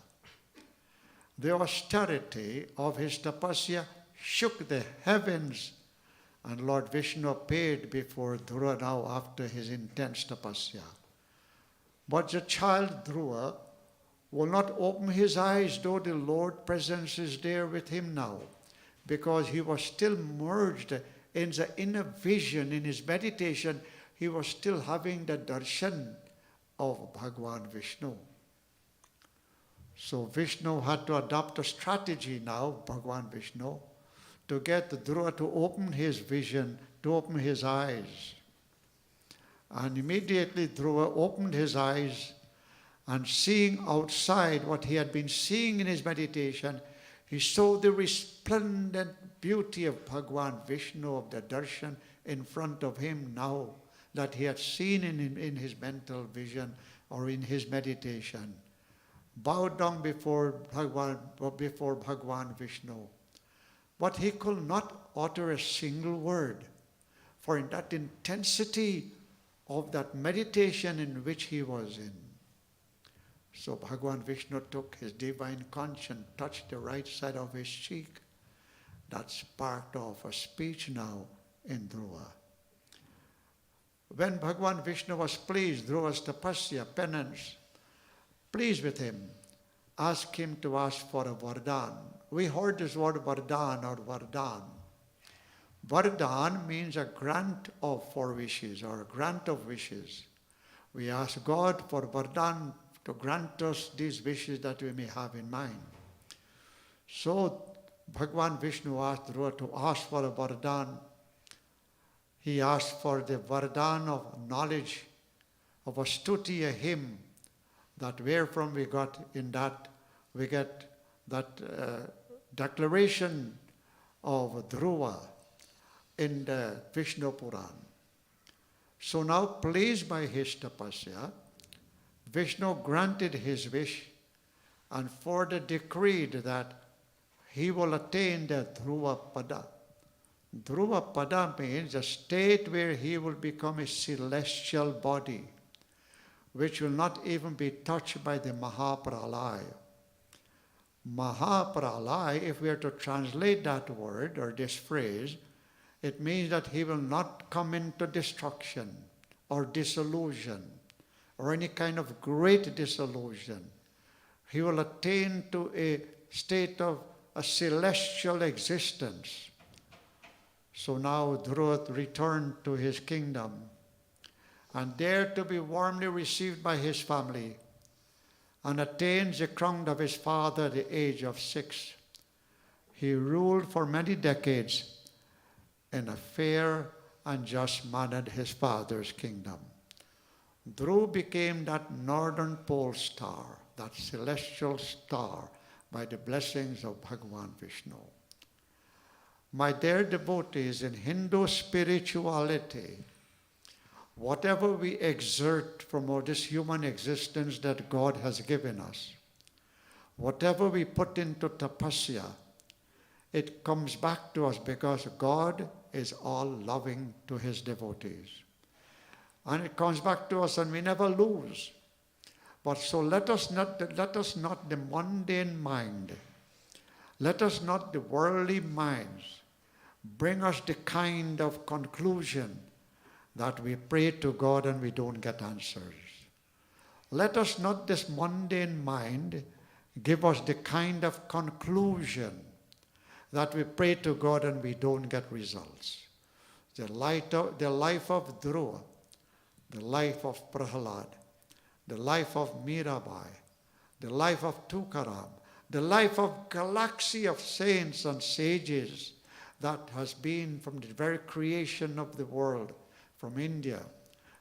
The austerity of his tapasya shook the heavens, and Lord Vishnu appeared before Dhruva now after his intense tapasya. But the child Dhruva will not open his eyes, though the Lord's presence is there with him now, because he was still merged in the inner vision. In his meditation, he was still having the darshan of Bhagwan Vishnu. So Vishnu had to adopt a strategy now, Bhagwan Vishnu, to get Dhruva to open his vision, to open his eyes. And immediately Dhruva opened his eyes, and seeing outside what he had been seeing in his meditation, he saw the resplendent beauty of Bhagwan Vishnu, of the darshan in front of him now, that he had seen in his mental vision or in his meditation. Bowed down before Bhagwan Vishnu. But he could not utter a single word, for in that intensity of that meditation in which he was in. So Bhagwan Vishnu took his divine conscience, touched the right side of his cheek. That sparked off a speech now in Dhruva. When Bhagwan Vishnu was pleased, Dhruva's tapasya, penance, pleased with him, asked him to ask for a vardhan. We heard this word vardhan or vardhan. Vardhan means a grant of 4 wishes or a grant of wishes. We ask God for vardhan to grant us these wishes that we may have in mind. So Bhagwan Vishnu asked Dhruva to ask for a vardhan. He asked for the vardhan of knowledge, of astuti, a hymn, that wherefrom we got in that, we get that declaration of Dhruva in the Vishnu Puran. So now, pleased by his tapasya, Vishnu granted his wish and further decreed that he will attain the Dhruva Pada. Dhruva Pada means a state where he will become a celestial body, which will not even be touched by the Mahapralaya. Mahapralaya, if we are to translate that word or this phrase, it means that he will not come into destruction or dissolution or any kind of great dissolution. He will attain to a state of a celestial existence. So now Dhruva returned to his kingdom, and there to be warmly received by his family, and attains the crown of his father at the age of 6. He ruled for many decades in a fair and just manner his father's kingdom. Dhruva became that northern pole star, that celestial star, by the blessings of Bhagwan Vishnu. My dear devotees, in Hindu spirituality, whatever we exert from all this human existence that God has given us, whatever we put into tapasya, it comes back to us because God is all loving to his devotees. And it comes back to us and we never lose. But so let us not the mundane mind, let us not the worldly minds bring us the kind of conclusion that we pray to God and we don't get answers. Let us not this mundane mind give us the kind of conclusion that we pray to God and we don't get results. the life of Dhruva, the life of Prahlad, the life of Mirabai, the life of Tukaram, the life of galaxy of saints and sages that has been from the very creation of the world, from India,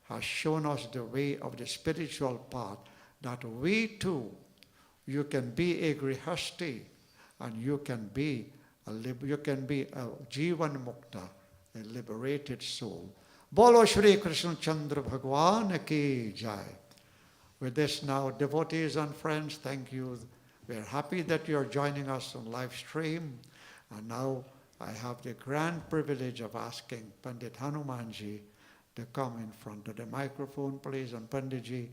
has shown us the way of the spiritual path, that we too, you can be a grihasti and you can be a Jivan Mukta, a liberated soul. Bolo Shri Krishna Chandra Bhagwan ki jai. With this now, devotees and friends, thank you. We are happy that you are joining us on live stream. And now I have the grand privilege of asking Pandit Hanumanji to come in front of the microphone, please. And Panditji,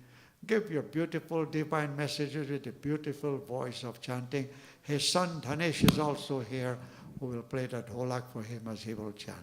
give your beautiful divine messages with the beautiful voice of chanting. His son Dhanesh is also here, who will play that holak for him as he will chant.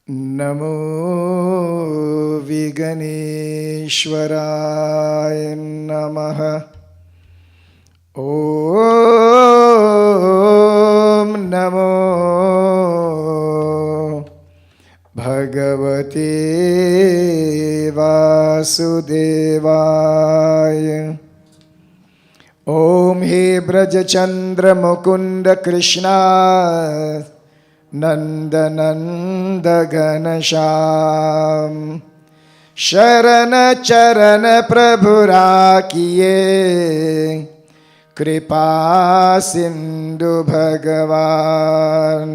नमो विघ्नेश्वराय नमः। ॐ नमो भगवते वासुदेवाय। ॐ हे ब्रजचन्द्र मुकुन्द कृष्णा नंदनंद घनश्याम, शरण चरण प्रभु राखिए, कृपा सिंधु भगवान।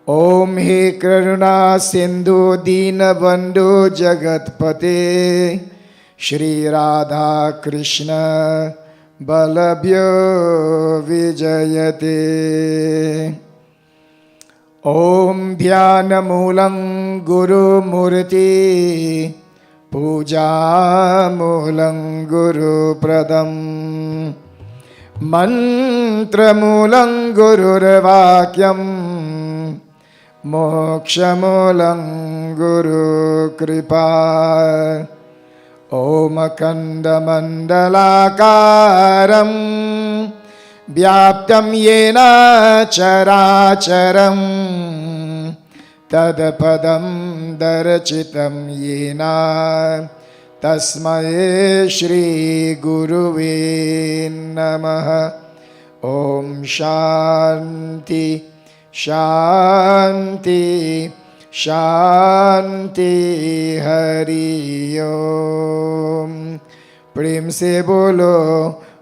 ओम हे करुणा सिंधु दीनबंधु जगतपते, श्री राधा कृष्ण बलभ्यो विजयते। ओम ध्यानमूलं गुरुमूर्ति, पूजामूलं गुरुप्रदम्, मन्त्रमूलं गुरुर्वाक्यम्, मोक्षमूलं गुरुकृपा। ओम खण्डमण्डलाकारम् व्याप्तं येन चराचरं, तत्पदं दर्शितं येन तस्मै श्री गुरुवे नमः। ओम शांति शांति शांति हरि ओम। प्रेम से बोलो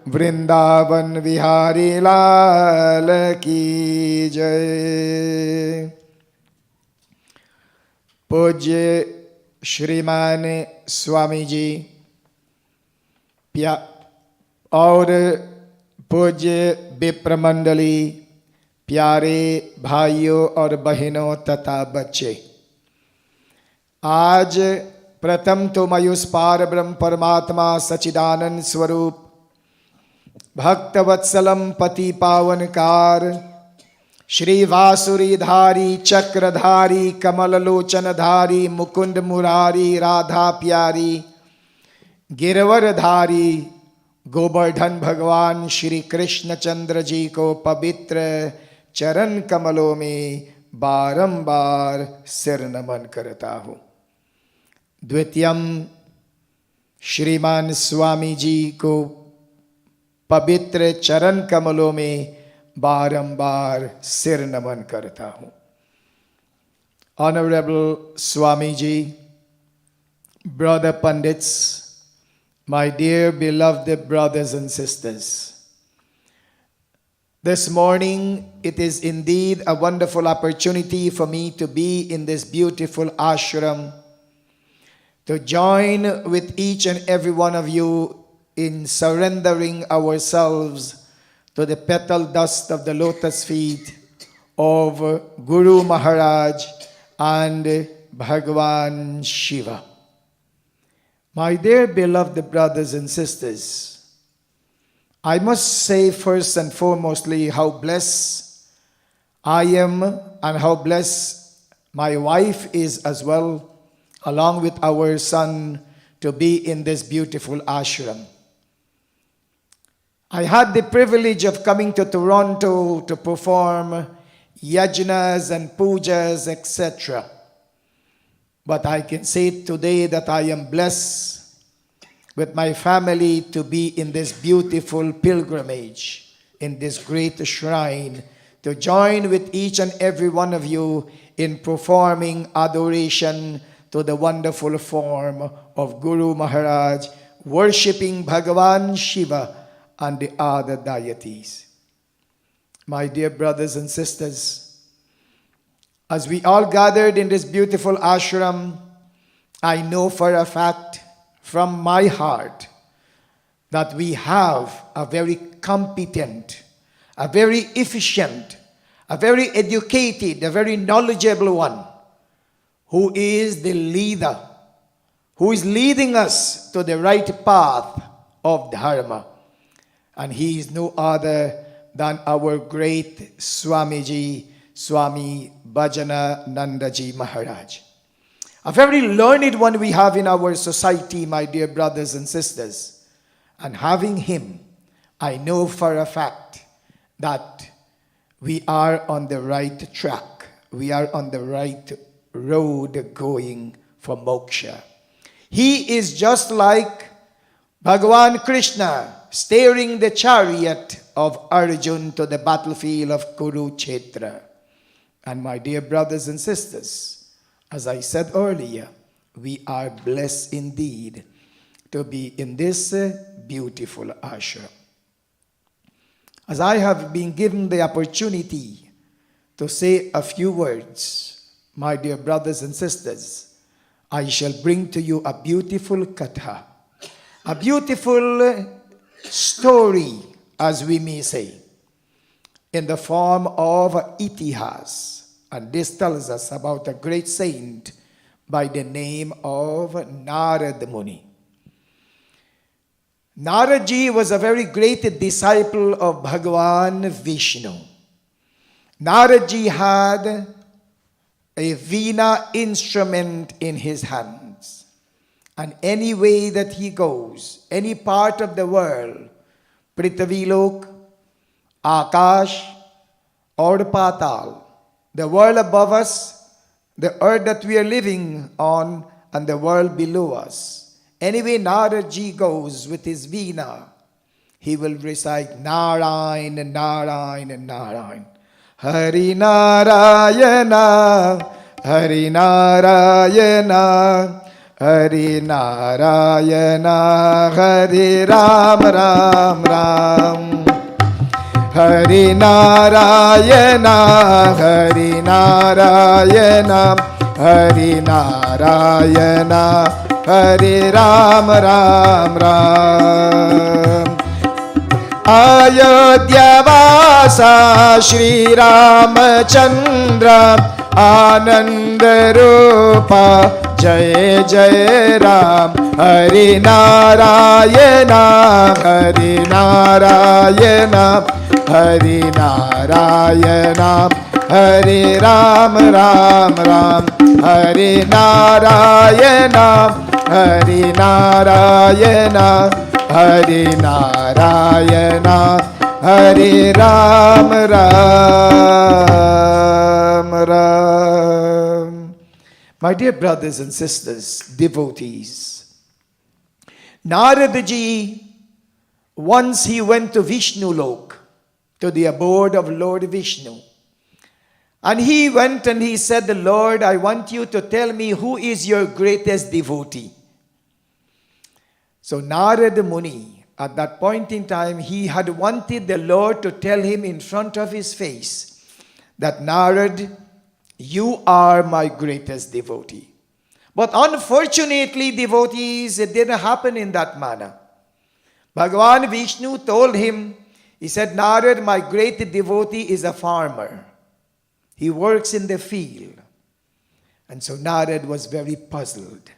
वृंदावन विहारी लाल की जय। पूज्य श्रीमान स्वामी जी और पूज्य विप्र मंडली, प्यारे भाइयों और बहनों तथा बच्चे, आज प्रथम तो मयुष पार ब्रह्म परमात्मा सचिदानंद स्वरूप भक्तवत्सलम पति पावनकार श्री वासुरीधारी चक्रधारी कमललोचनधारी मुकुंद मुरारी राधा प्यारी गिरवरधारी गोवर्धन भगवान श्री कृष्णचंद्र जी को पवित्र चरण कमलों में बारंबार सिर नमन करता हूँ। द्वितीयम श्रीमान स्वामी जी को पवित्र चरण कमलों में बारंबार सिर नमन करता हूँ। Honourable Swami ji, brother pandits, My dear beloved brothers and sisters, this morning it is indeed a wonderful opportunity for me to be in this beautiful ashram, to join with each and every one of you in surrendering ourselves to the petal dust of the lotus feet of Guru Maharaj and Bhagavan Shiva. My dear beloved brothers and sisters, I must say first and foremostly how blessed I am and how blessed my wife is as well, along with our son, to be in this beautiful ashram. I had the privilege of coming to Toronto to perform yajnas and pujas, etc. But I can say today that I am blessed with my family to be in this beautiful pilgrimage, in this great shrine, to join with each and every one of you in performing adoration to the wonderful form of Guru Maharaj, worshipping Bhagavan Shiva and the other deities. My dear brothers and sisters, as we all gathered in this beautiful ashram, I know for a fact from my heart that we have a very competent, a very efficient, a very educated, a very knowledgeable one who is the leader, who is leading us to the right path of Dharma. And he is no other than our great Swamiji, Swami Bhajana Nandaji Maharaj. A very learned one we have in our society, my dear brothers and sisters. And having him, I know for a fact that we are on the right track. We are on the right road going for moksha. He is just like Bhagavan Krishna steering the chariot of Arjun to the battlefield of Kurukshetra. And my dear brothers and sisters, as I said earlier, we are blessed indeed to be in this beautiful ashram. As I have been given the opportunity to say a few words, my dear brothers and sisters, I shall bring to you a beautiful katha, a beautiful story, as we may say, in the form of itihas. And this tells us about a great saint by the name of Narad Muni. Naradji was a very great disciple of Bhagavan Vishnu. Naradji had a veena instrument in his hands. And any way that he goes, any part of the world, Prithvilok, Akash, or Patal, the world above us, the earth that we are living on, and the world below us. Anyway, Naradji goes with his veena, he will recite Narayana, Narayana, Narayana. Hari Narayana, Hari Narayana, Hari Narayana, Hari Ram, Ram, Ram. Hari Narayana, Hari Narayana, Hari Narayana, Hari Ram, Ram, Ram. Ayodhya Vasa Shri Ramachandra Ananda Rupa Jai Jai Ram. Hari Narayana, Hari Narayana, Hari Narayana, Hari Ram, Ram, Ram. Hari Narayana, Hari Narayana, Hari Narayana, Hari Ram, Ram, Ram. My dear brothers and sisters, devotees, Naradaji, once he went to Vishnu Lok, to the abode of Lord Vishnu. And he went and he said, Lord, I want you to tell me who is your greatest devotee. So Narada Muni, at that point in time, he had wanted the Lord to tell him in front of his face that Narad, you are my greatest devotee. But unfortunately, devotees, it didn't happen in that manner. Bhagavan Vishnu told him, he said, Narad, my great devotee is a farmer. He works in the field. And so Narad was very puzzled.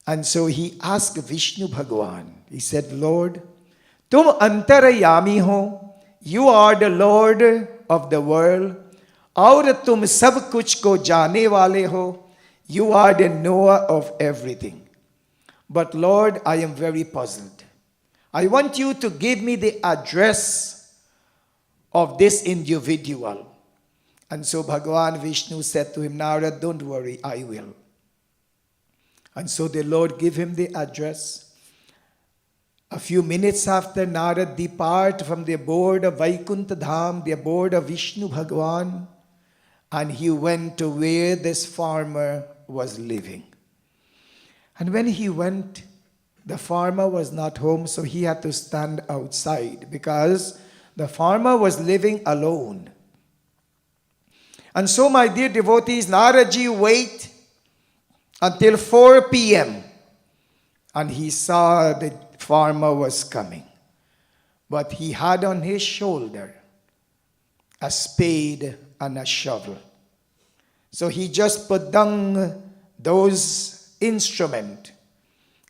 And so he asked Vishnu Bhagavan, he said, Lord, tum antarayami ho, you are the Lord of the world, aur tum sab kuch ko jaane wale ho, you are the knower of everything. But Lord, I am very puzzled. I want you to give me the address of this individual. And so Bhagavan Vishnu said to him, Narad, don't worry, I will. And so the Lord gave him the address. A few minutes after, Narad departed from the abode of Vaikuntha Dham, the abode of Vishnu Bhagavan, and he went to where this farmer was living. And when he went, the farmer was not home, so he had to stand outside because the farmer was living alone. And so, my dear devotees, Naraji waited until 4 p.m. and he saw the farmer was coming. But he had on his shoulder a spade and a shovel. So he just put down those instruments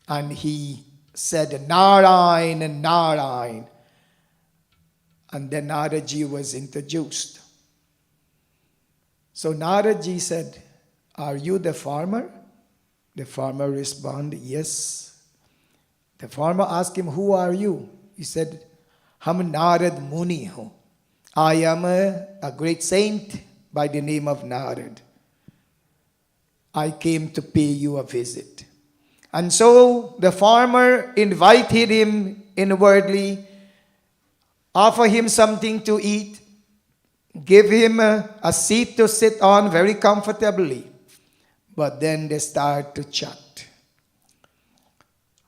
and he said, Narayan, Narayan. And then Naraji was introduced. So Naraji said, are you the farmer? The farmer responded, yes. The farmer asked him, who are you? He said, Ham Narad Muni ho. I am a great saint by the name of Narad. I came to pay you a visit. And so the farmer invited him inwardly, offered him something to eat, gave him a seat to sit on very comfortably. But then they started to chat.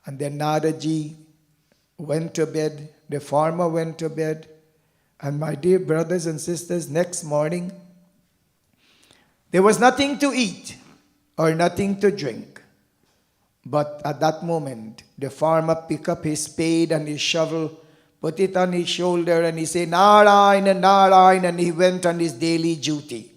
And then Naraji went to bed, the farmer went to bed, and my dear brothers and sisters, next morning, there was nothing to eat or nothing to drink. But at that moment, the farmer picked up his spade and his shovel, put it on his shoulder, and he said, Narayan, Narayan, and he went on his daily duty.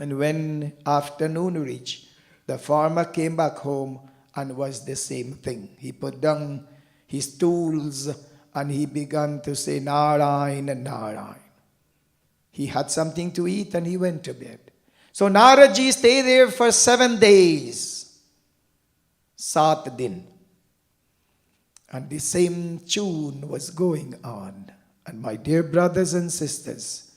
And when afternoon reached, the farmer came back home and was the same thing. He put down his tools and he began to say, Narayan, Narayan. He had something to eat and he went to bed. So Naraji stayed there for 7 days. 7 din. And the same tune was going on. And my dear brothers and sisters,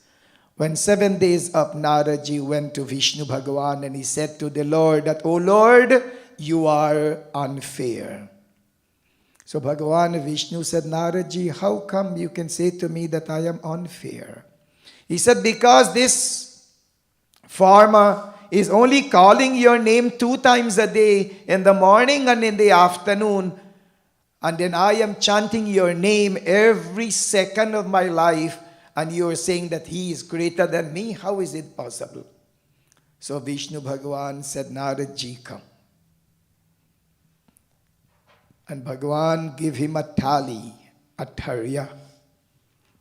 when 7 days up, Naraji went to Vishnu Bhagavan and he said to the Lord that, oh Lord, you are unfair. So Bhagavan Vishnu said, Naraji, how come you can say to me that I am unfair? He said, because this farmer is only calling your name 2 times a day, in the morning and in the afternoon. And then I am chanting your name every second of my life. And you are saying that he is greater than me? How is it possible? So Vishnu Bhagavan said, Naraji, come. And Bhagavan gave him a thali, a tharya.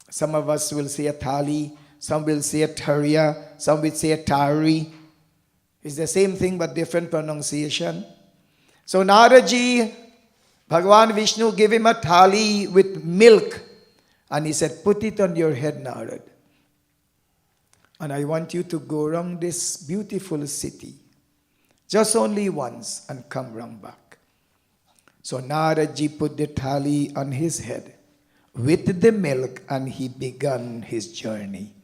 Some of us will say a thali, some will say a tharya, some will say a tari. It's the same thing but different pronunciation. So Naraji, Bhagavan Vishnu gave him a thali with milk. And he said, put it on your head, Narad. And I want you to go around this beautiful city. Just only once and come round back. So Naradji put the thali on his head with the milk and he began his journey.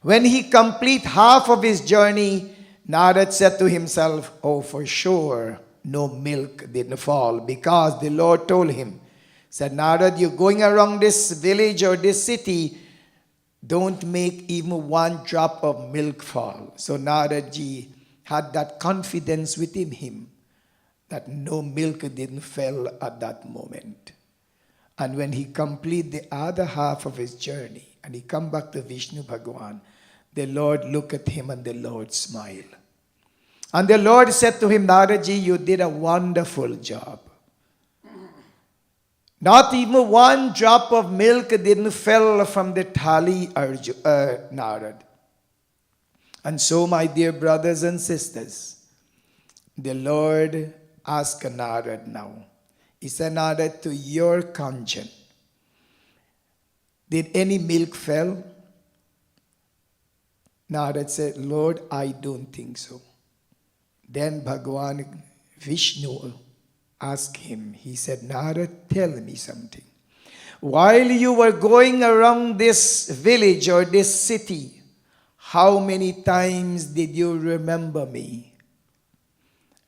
When he complete half of his journey, Narad said to himself, oh, for sure, no milk didn't fall because the Lord told him, said, Narad, you're going around this village or this city, don't make even 1 drop of milk fall. So Naradji had that confidence within him that no milk didn't fell at that moment. And when he complete the other half of his journey and he come back to Vishnu Bhagwan, the Lord looked at him and the Lord smiled. And the Lord said to him, Naraji, you did a wonderful job. Not even one drop of milk didn't fell from the thali, Narad. And so, my dear brothers and sisters, the Lord asked Narad now. He said, Narad, to your conscience, did any milk fell? Narad said, Lord, I don't think so. Then Bhagwan Vishnu asked him, he said, Narad, tell me something. While you were going around this village or this city, how many times did you remember me?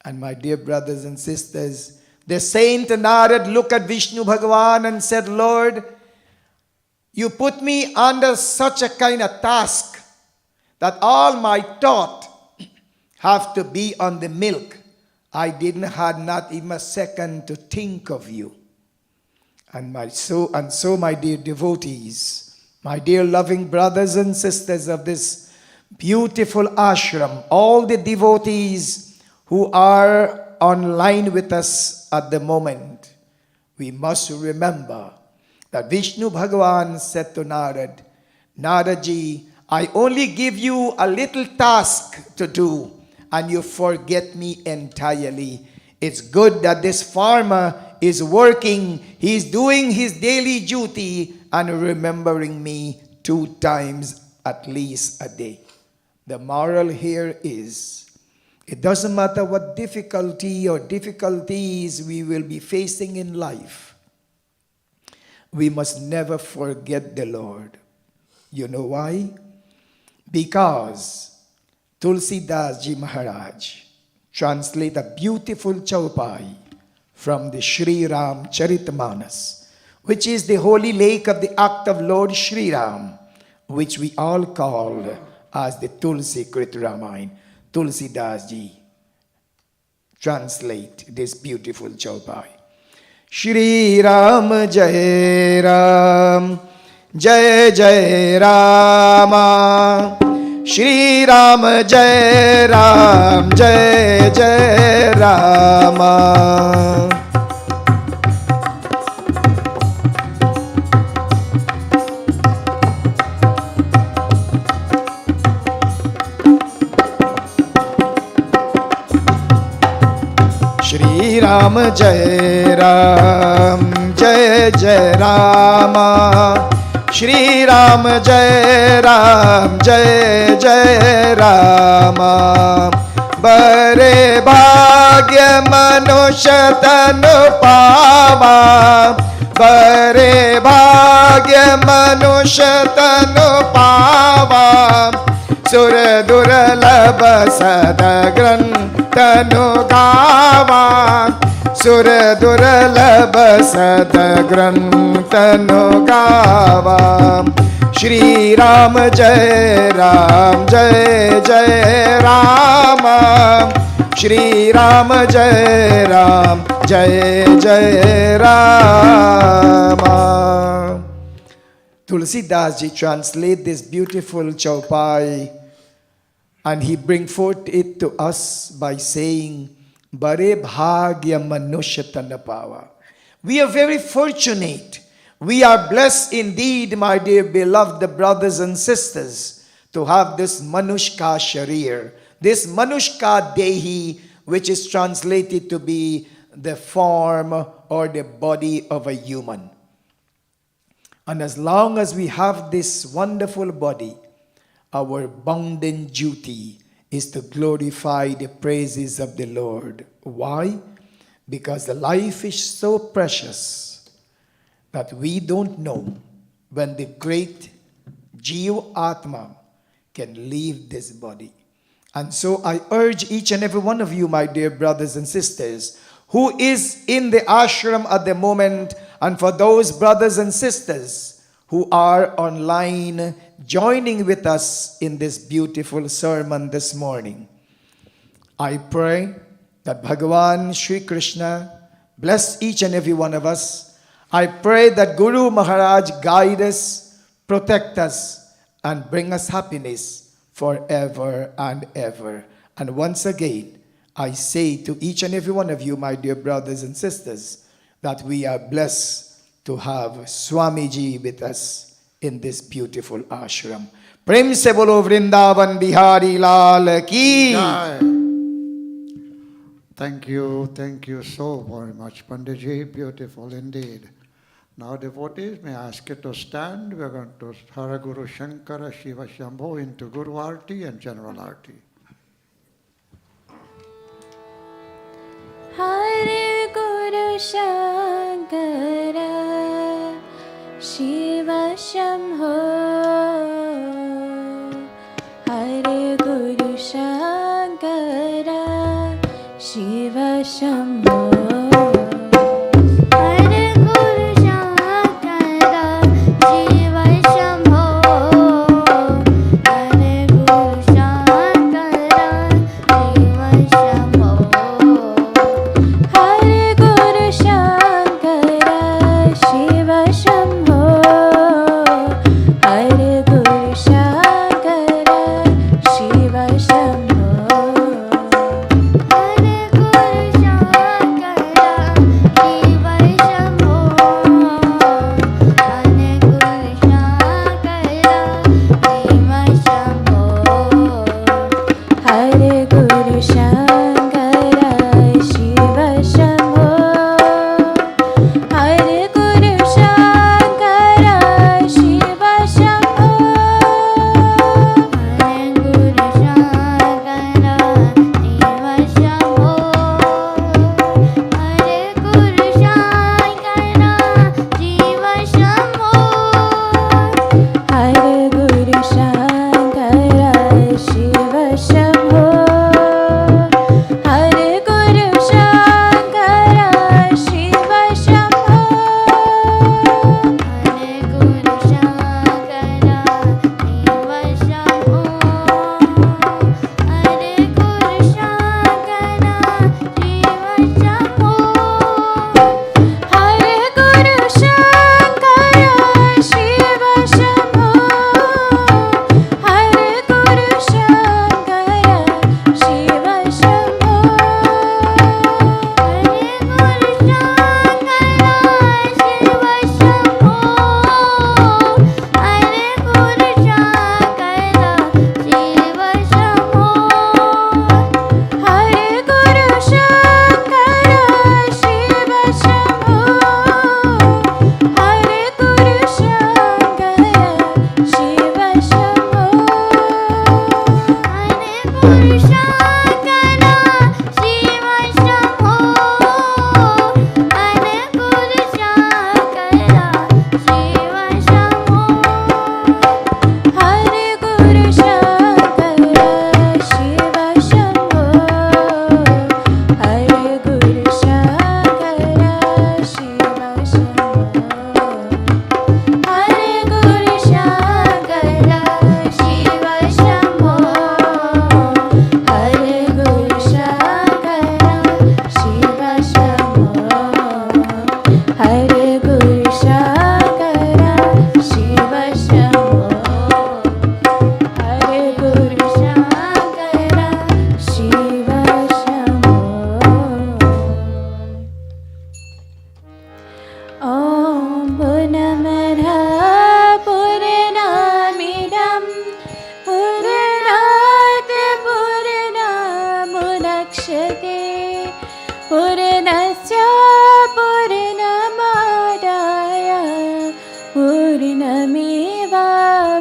And my dear brothers and sisters, the saint Narad looked at Vishnu Bhagwan and said, Lord, you put me under such a kind of task that all my thought have to be on the milk. I didn't have not even a second to think of you. And so my dear devotees, my dear loving brothers and sisters of this beautiful ashram, all the devotees who are online with us at the moment, we must remember that Vishnu Bhagavan said to Narad, Naraji, I only give you a little task to do and you forget me entirely. It's good that this farmer is working, he's doing his daily duty and remembering me 2 times at least a day. The moral here is, it doesn't matter what difficulty or difficulties we will be facing in life, we must never forget the Lord. You know why? Because Tulsidas Ji Maharaj translate a beautiful chaupai from the Sri Ram Charitamanas, which is the holy lake of the act of Lord Sri Ram, which we all call as the Tulsi Krit Ramayana. Tulsidas Ji translate this beautiful chaupai. Shri Ram Jai Ram, Jai Jai Rama. Shri Ram Jai Ram, Jai Jai Rama. Shri Ram Jai Ram, Jai Jai Rama. Shri Ram Jai Ram, Jai Jai Rama. Bare bhagya manusya tanu pava. Bare bhagya manusya tanu pava. Sur durlabh sadagran tanu gava. Sur durlabh sadagran tanu gava. Shri Ram Jai Ram, Jai Jai Rama. Shri Ram Jai Ram, Jai Jai Rama. Tulsidas Ji translate this beautiful chaupai and he bring forth it to us by saying, Bare bhagya manusya tanapava. We are very fortunate. We are blessed indeed, my dear beloved brothers and sisters, to have this Manushka Sharir, this Manushka Dehi, which is translated to be the form or the body of a human. And as long as we have this wonderful body, our bounden duty is to glorify the praises of the Lord. Why? Because the life is so precious that we don't know when the great Jiva Atma can leave this body. And so I urge each and every one of you, my dear brothers and sisters, who is in the ashram at the moment, and for those brothers and sisters who are online joining with us in this beautiful sermon this morning, I pray that Bhagavan Sri Krishna bless each and every one of us. I pray that Guru Maharaj guide us, protect us, and bring us happiness forever and ever. And once again, I say to each and every one of you, my dear brothers and sisters, that we are blessed to have Swamiji with us in this beautiful ashram. Prem se bolo Vrindavan Bihari Lal ki. Jai. Thank you so very much, Panditji. Beautiful indeed. Now, devotees, may I ask you to stand. We are going to Hara Guru Shankara Shiva Shambho into Guru Arti and General Arti. Hare Guru Shankara Shiva Shambho. Hare Guru Shankara Shiva Shambho. Hare Guru Shankara Shiva Shambho. Hare Guru Shankara Shiva Shambho. Hare Guru Shankara Shiva Shambho. Hare Guru Shankara Shiva Shambho. Hare Guru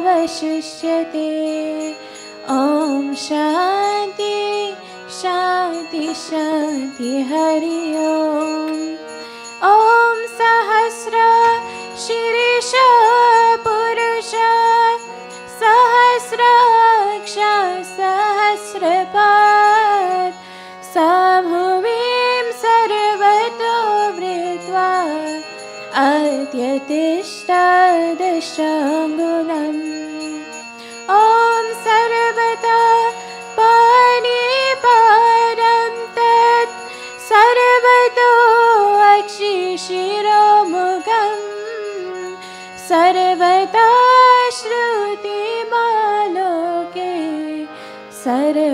पूर्णमेवावशिष्यते ॐ शान्ति शान्ति शान्ति हरि ओम् ॐ सहस्र शीर्ष पुरुष सहस्राक्ष सहस्रपात् साभुवीं सर्वतो वृत्वा अत्यतिष्ठदशाङ्गुलम् ॐ सर्वदा पाणिपादं तत् सर्वमावृत्य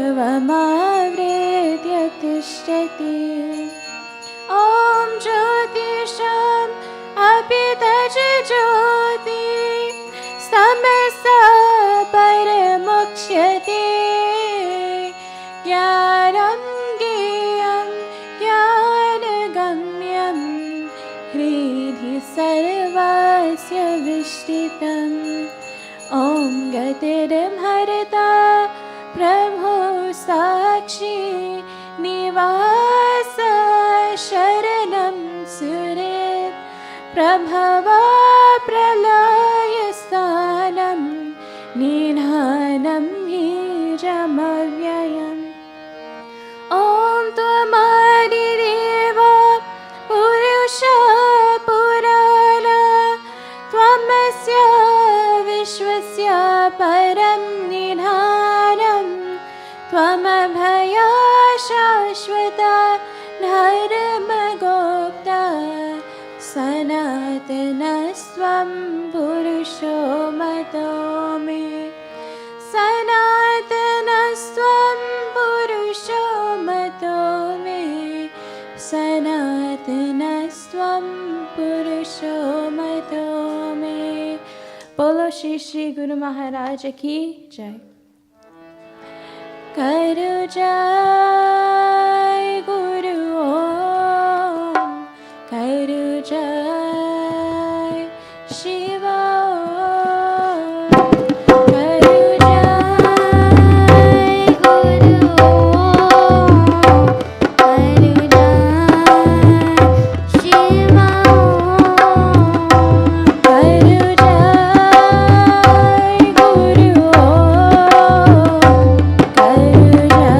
तिष्ठति ॐ ज्योतिषम् अपि तज ज्योति समसा परमुच्यते ज्ञानं ज्ञेयं ज्ञानगम्यं हृदि सर्वस्य विष्टितम् ॐ गतिर्महर्ता प्रभो साक्षी निवास शरणं सुरेत् प्रभवा प्रलयस्थानं निधानं बीजमव्ययम् ॐ त्वमादिदेव पुरुषः पुराण त्वमस्य विश्वस्य परं निधानं त्वमभया शाश्वता धर्मगोप्ता सनातनस्त्वं पुरुषो मतो मे सनातनस्त्वं पुरुषो मतो मे सनातनस्त्वं पुरुषो मतो मे। बोलो श्री श्री गुरु महाराज की जय। करु जय गुरु ओम करु जय शिव ओम करु जय गुरु ओम करु जय शिव ओम करु जय गुरु ओम करु जय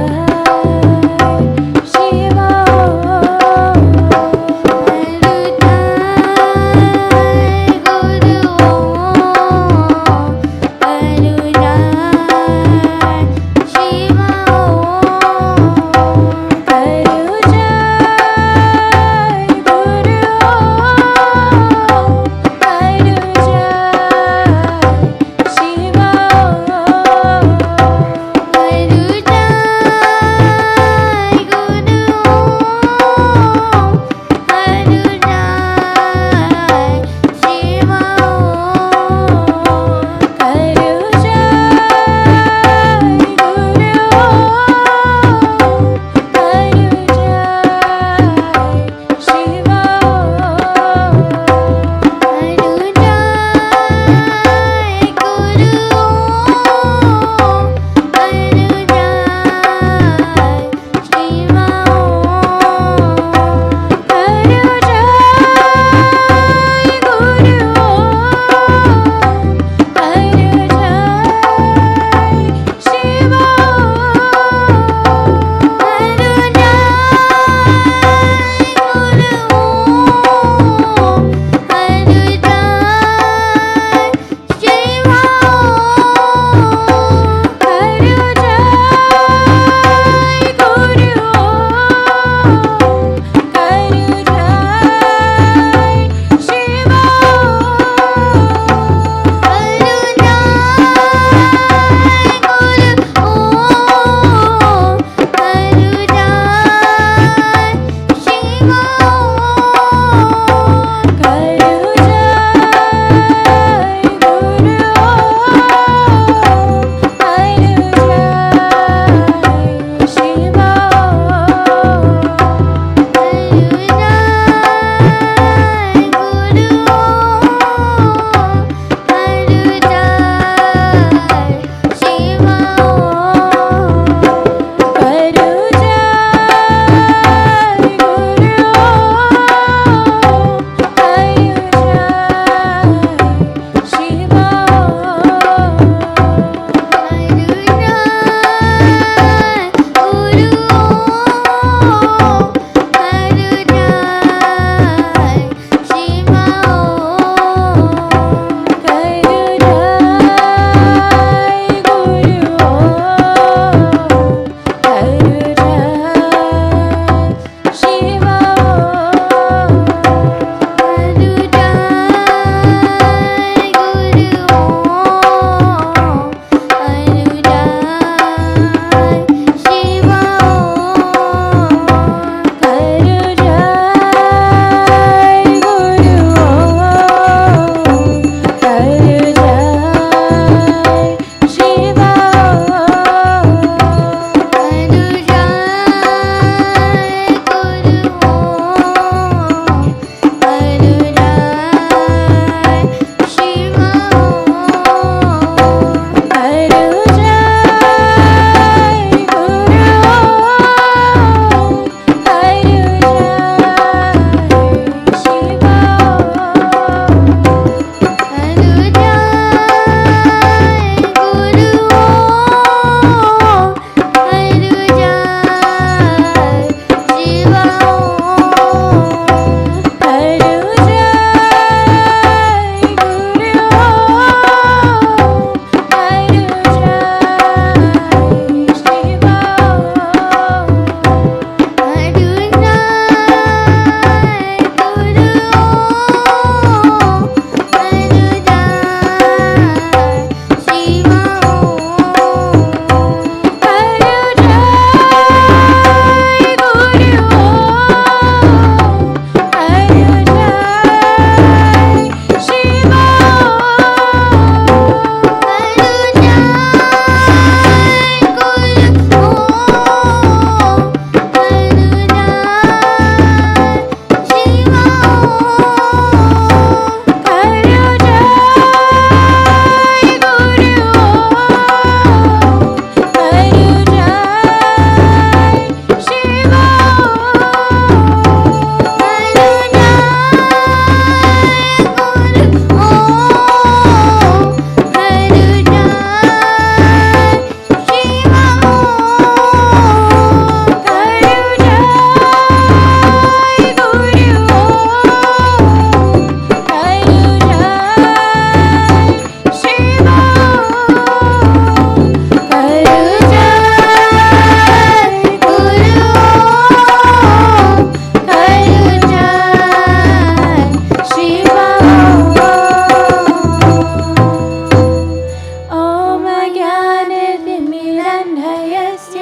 ज्ञानतिमिरन्धयस्य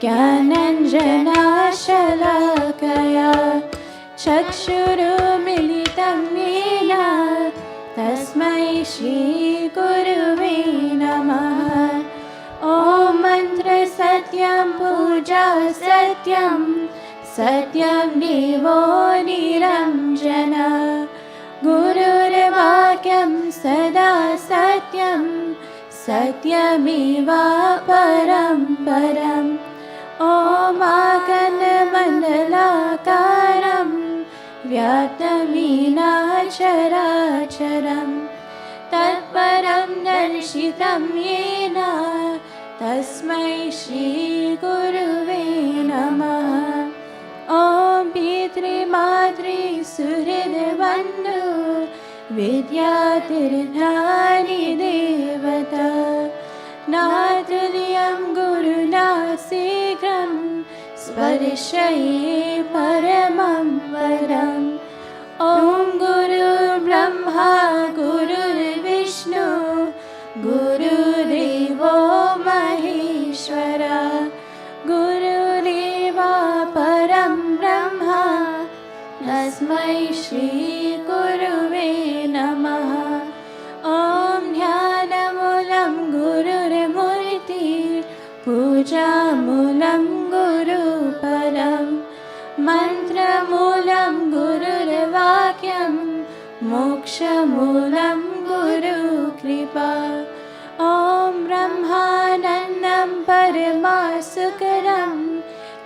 ज्ञानञ्जनाशलाकया चक्षुरुमिलितं येन तस्मै श्रीगुरुवे नमः। ॐ मन्त्रसत्यं पूजा सत्यं सत्यं देवो निरञ्जन गुरुर्वाक्यं सदा सत्यं सत्यमेव परं परम्। ॐ आकन्दमण्डलाकारं व्याप्तमेन चराचरं तत्परं दर्शितं येन तस्मै श्रीगुरुवे नमः। ॐ पितृमातृसुहृद्बन्धु विद्यातीर्थानि देवता नातुल्यं गुरुणा शीघ्रं स्पर्शये परमं वरम्। ॐ गुरुर्ब्रह्मा गुरुर्विष्णु गुरुदेवो महेश्वरा गुरुदेवा परं ब्रह्मा तस्मै श्रीगुरुवे नमः। ॐ ध्यानमूलं गुरुर्मूर्ति पूजामूलं गुरुपरं मन्त्रमूलं गुरुर्वाक्यं मोक्षमूलं गुरुकृपा। ॐ ब्रह्मानन्दं परमासुकरं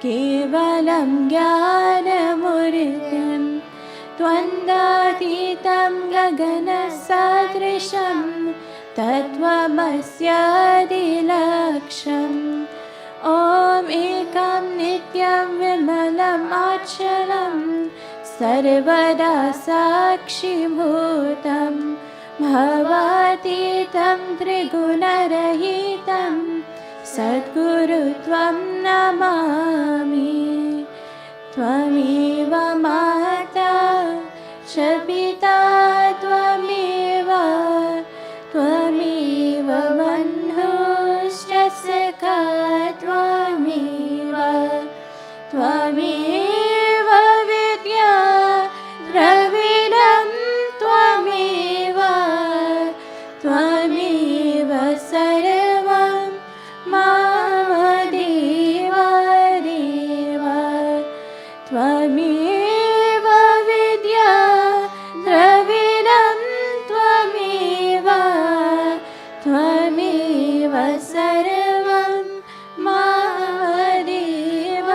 केवलं ज्ञानमूर्तिं द्वन्द्वातीतं गगनसदृशं तत्त्वमस्यादिलक्ष्यम्। ॐ एकं नित्यं विमलम् अचलं सर्वदा साक्षिभूतं भवातीतं त्रिगुणरहितं सद्गुरुत्वं नमामि। त्वमेव माता च पिता त्वमेव त्वमेव बन्धुश्च सखा त्वमेव त्वमेव विद्या द्रविणं त्वमेव त्वमेव सर्वं मम देव देव त्वमेव विद्या द्रविणं त्वमेव त्वमेव सर्वं मम देव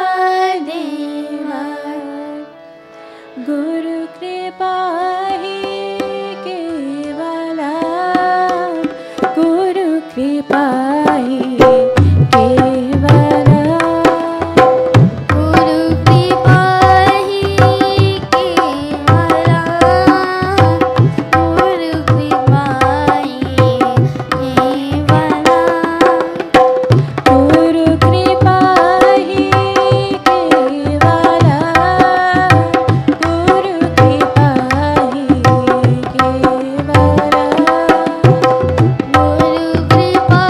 देव। गुरुकृपा हि केवला गुरुकृपा हि केवला गुरुकृपा हि केवला गुरुकृपा हि केवला गुरुकृपा हि केवला गुरुकृपा हि केवला Gurukripa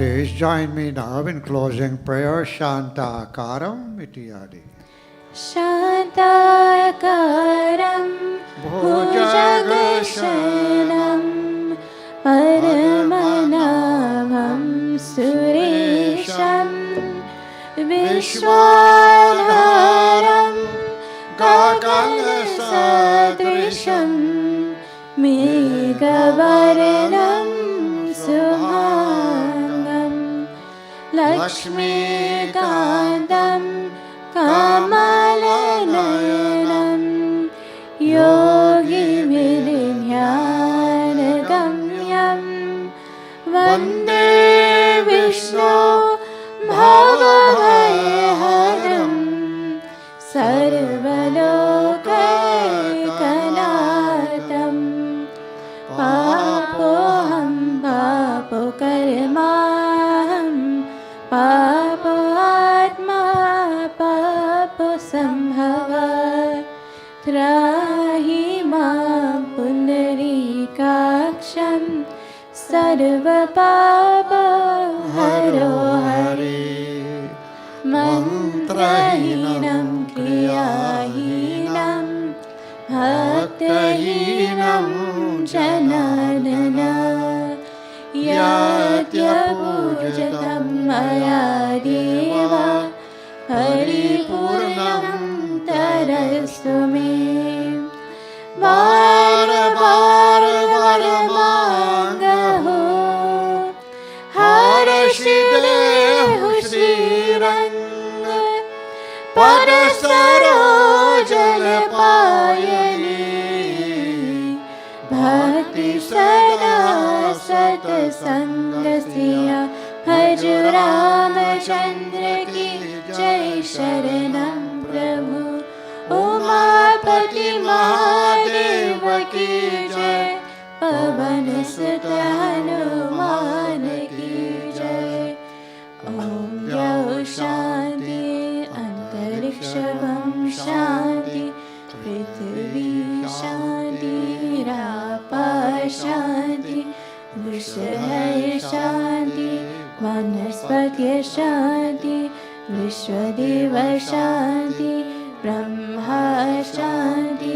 devotees join me now in closing prayer. Shantakaram Ityadi. शान्ताकारं भुजगशयनं परमनाभं सुरेशं विश्वाधारं गगनसदृशं मेघवर्णं शुभाङ्गं लक्ष्मीकान्तं कमलनयनं योगिविधिध्यानगम्यं वन्दे विष्णु भवभयहरं सर्वलोकैकनाथं पापोऽहं पापकर्माहं पापो आत्मा पापसम्भव त्राहि मां पुण्डरीकाक्षं सर्वपापहरो हरे मन्त्रहीनं क्रियाहीनं भक्तहीनं जनार्दन यद्यपूजितं मया देव परिपूर्णं तरस्तु मे बार बार वरमांगहो हर्षिदेहु श्रीरंग पद सरोजलपायने भक्ति सदा सत्संगस्य भज रामचंद्र की जय शरणं प्रभु उमापति महादेव की जय पवन सुत हनुमान की जय ओम द्यौ शांति अंतरिक्षं शांति पृथ्वी शांति रापा शांति विश्व शांति वनस्पति शांति विश्वदेव शांति ब्रह्मा शांति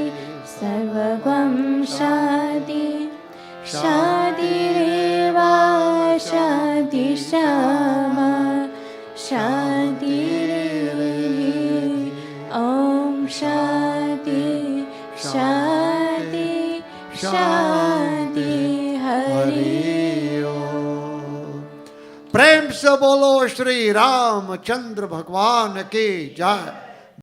सर्वगं शांति शांतिरेव शांति क्षमा शांतिरेव ओम शांति शांति शांति हरि ओम। प्रेम से बोलो श्री रामचंद्र भगवान की जय।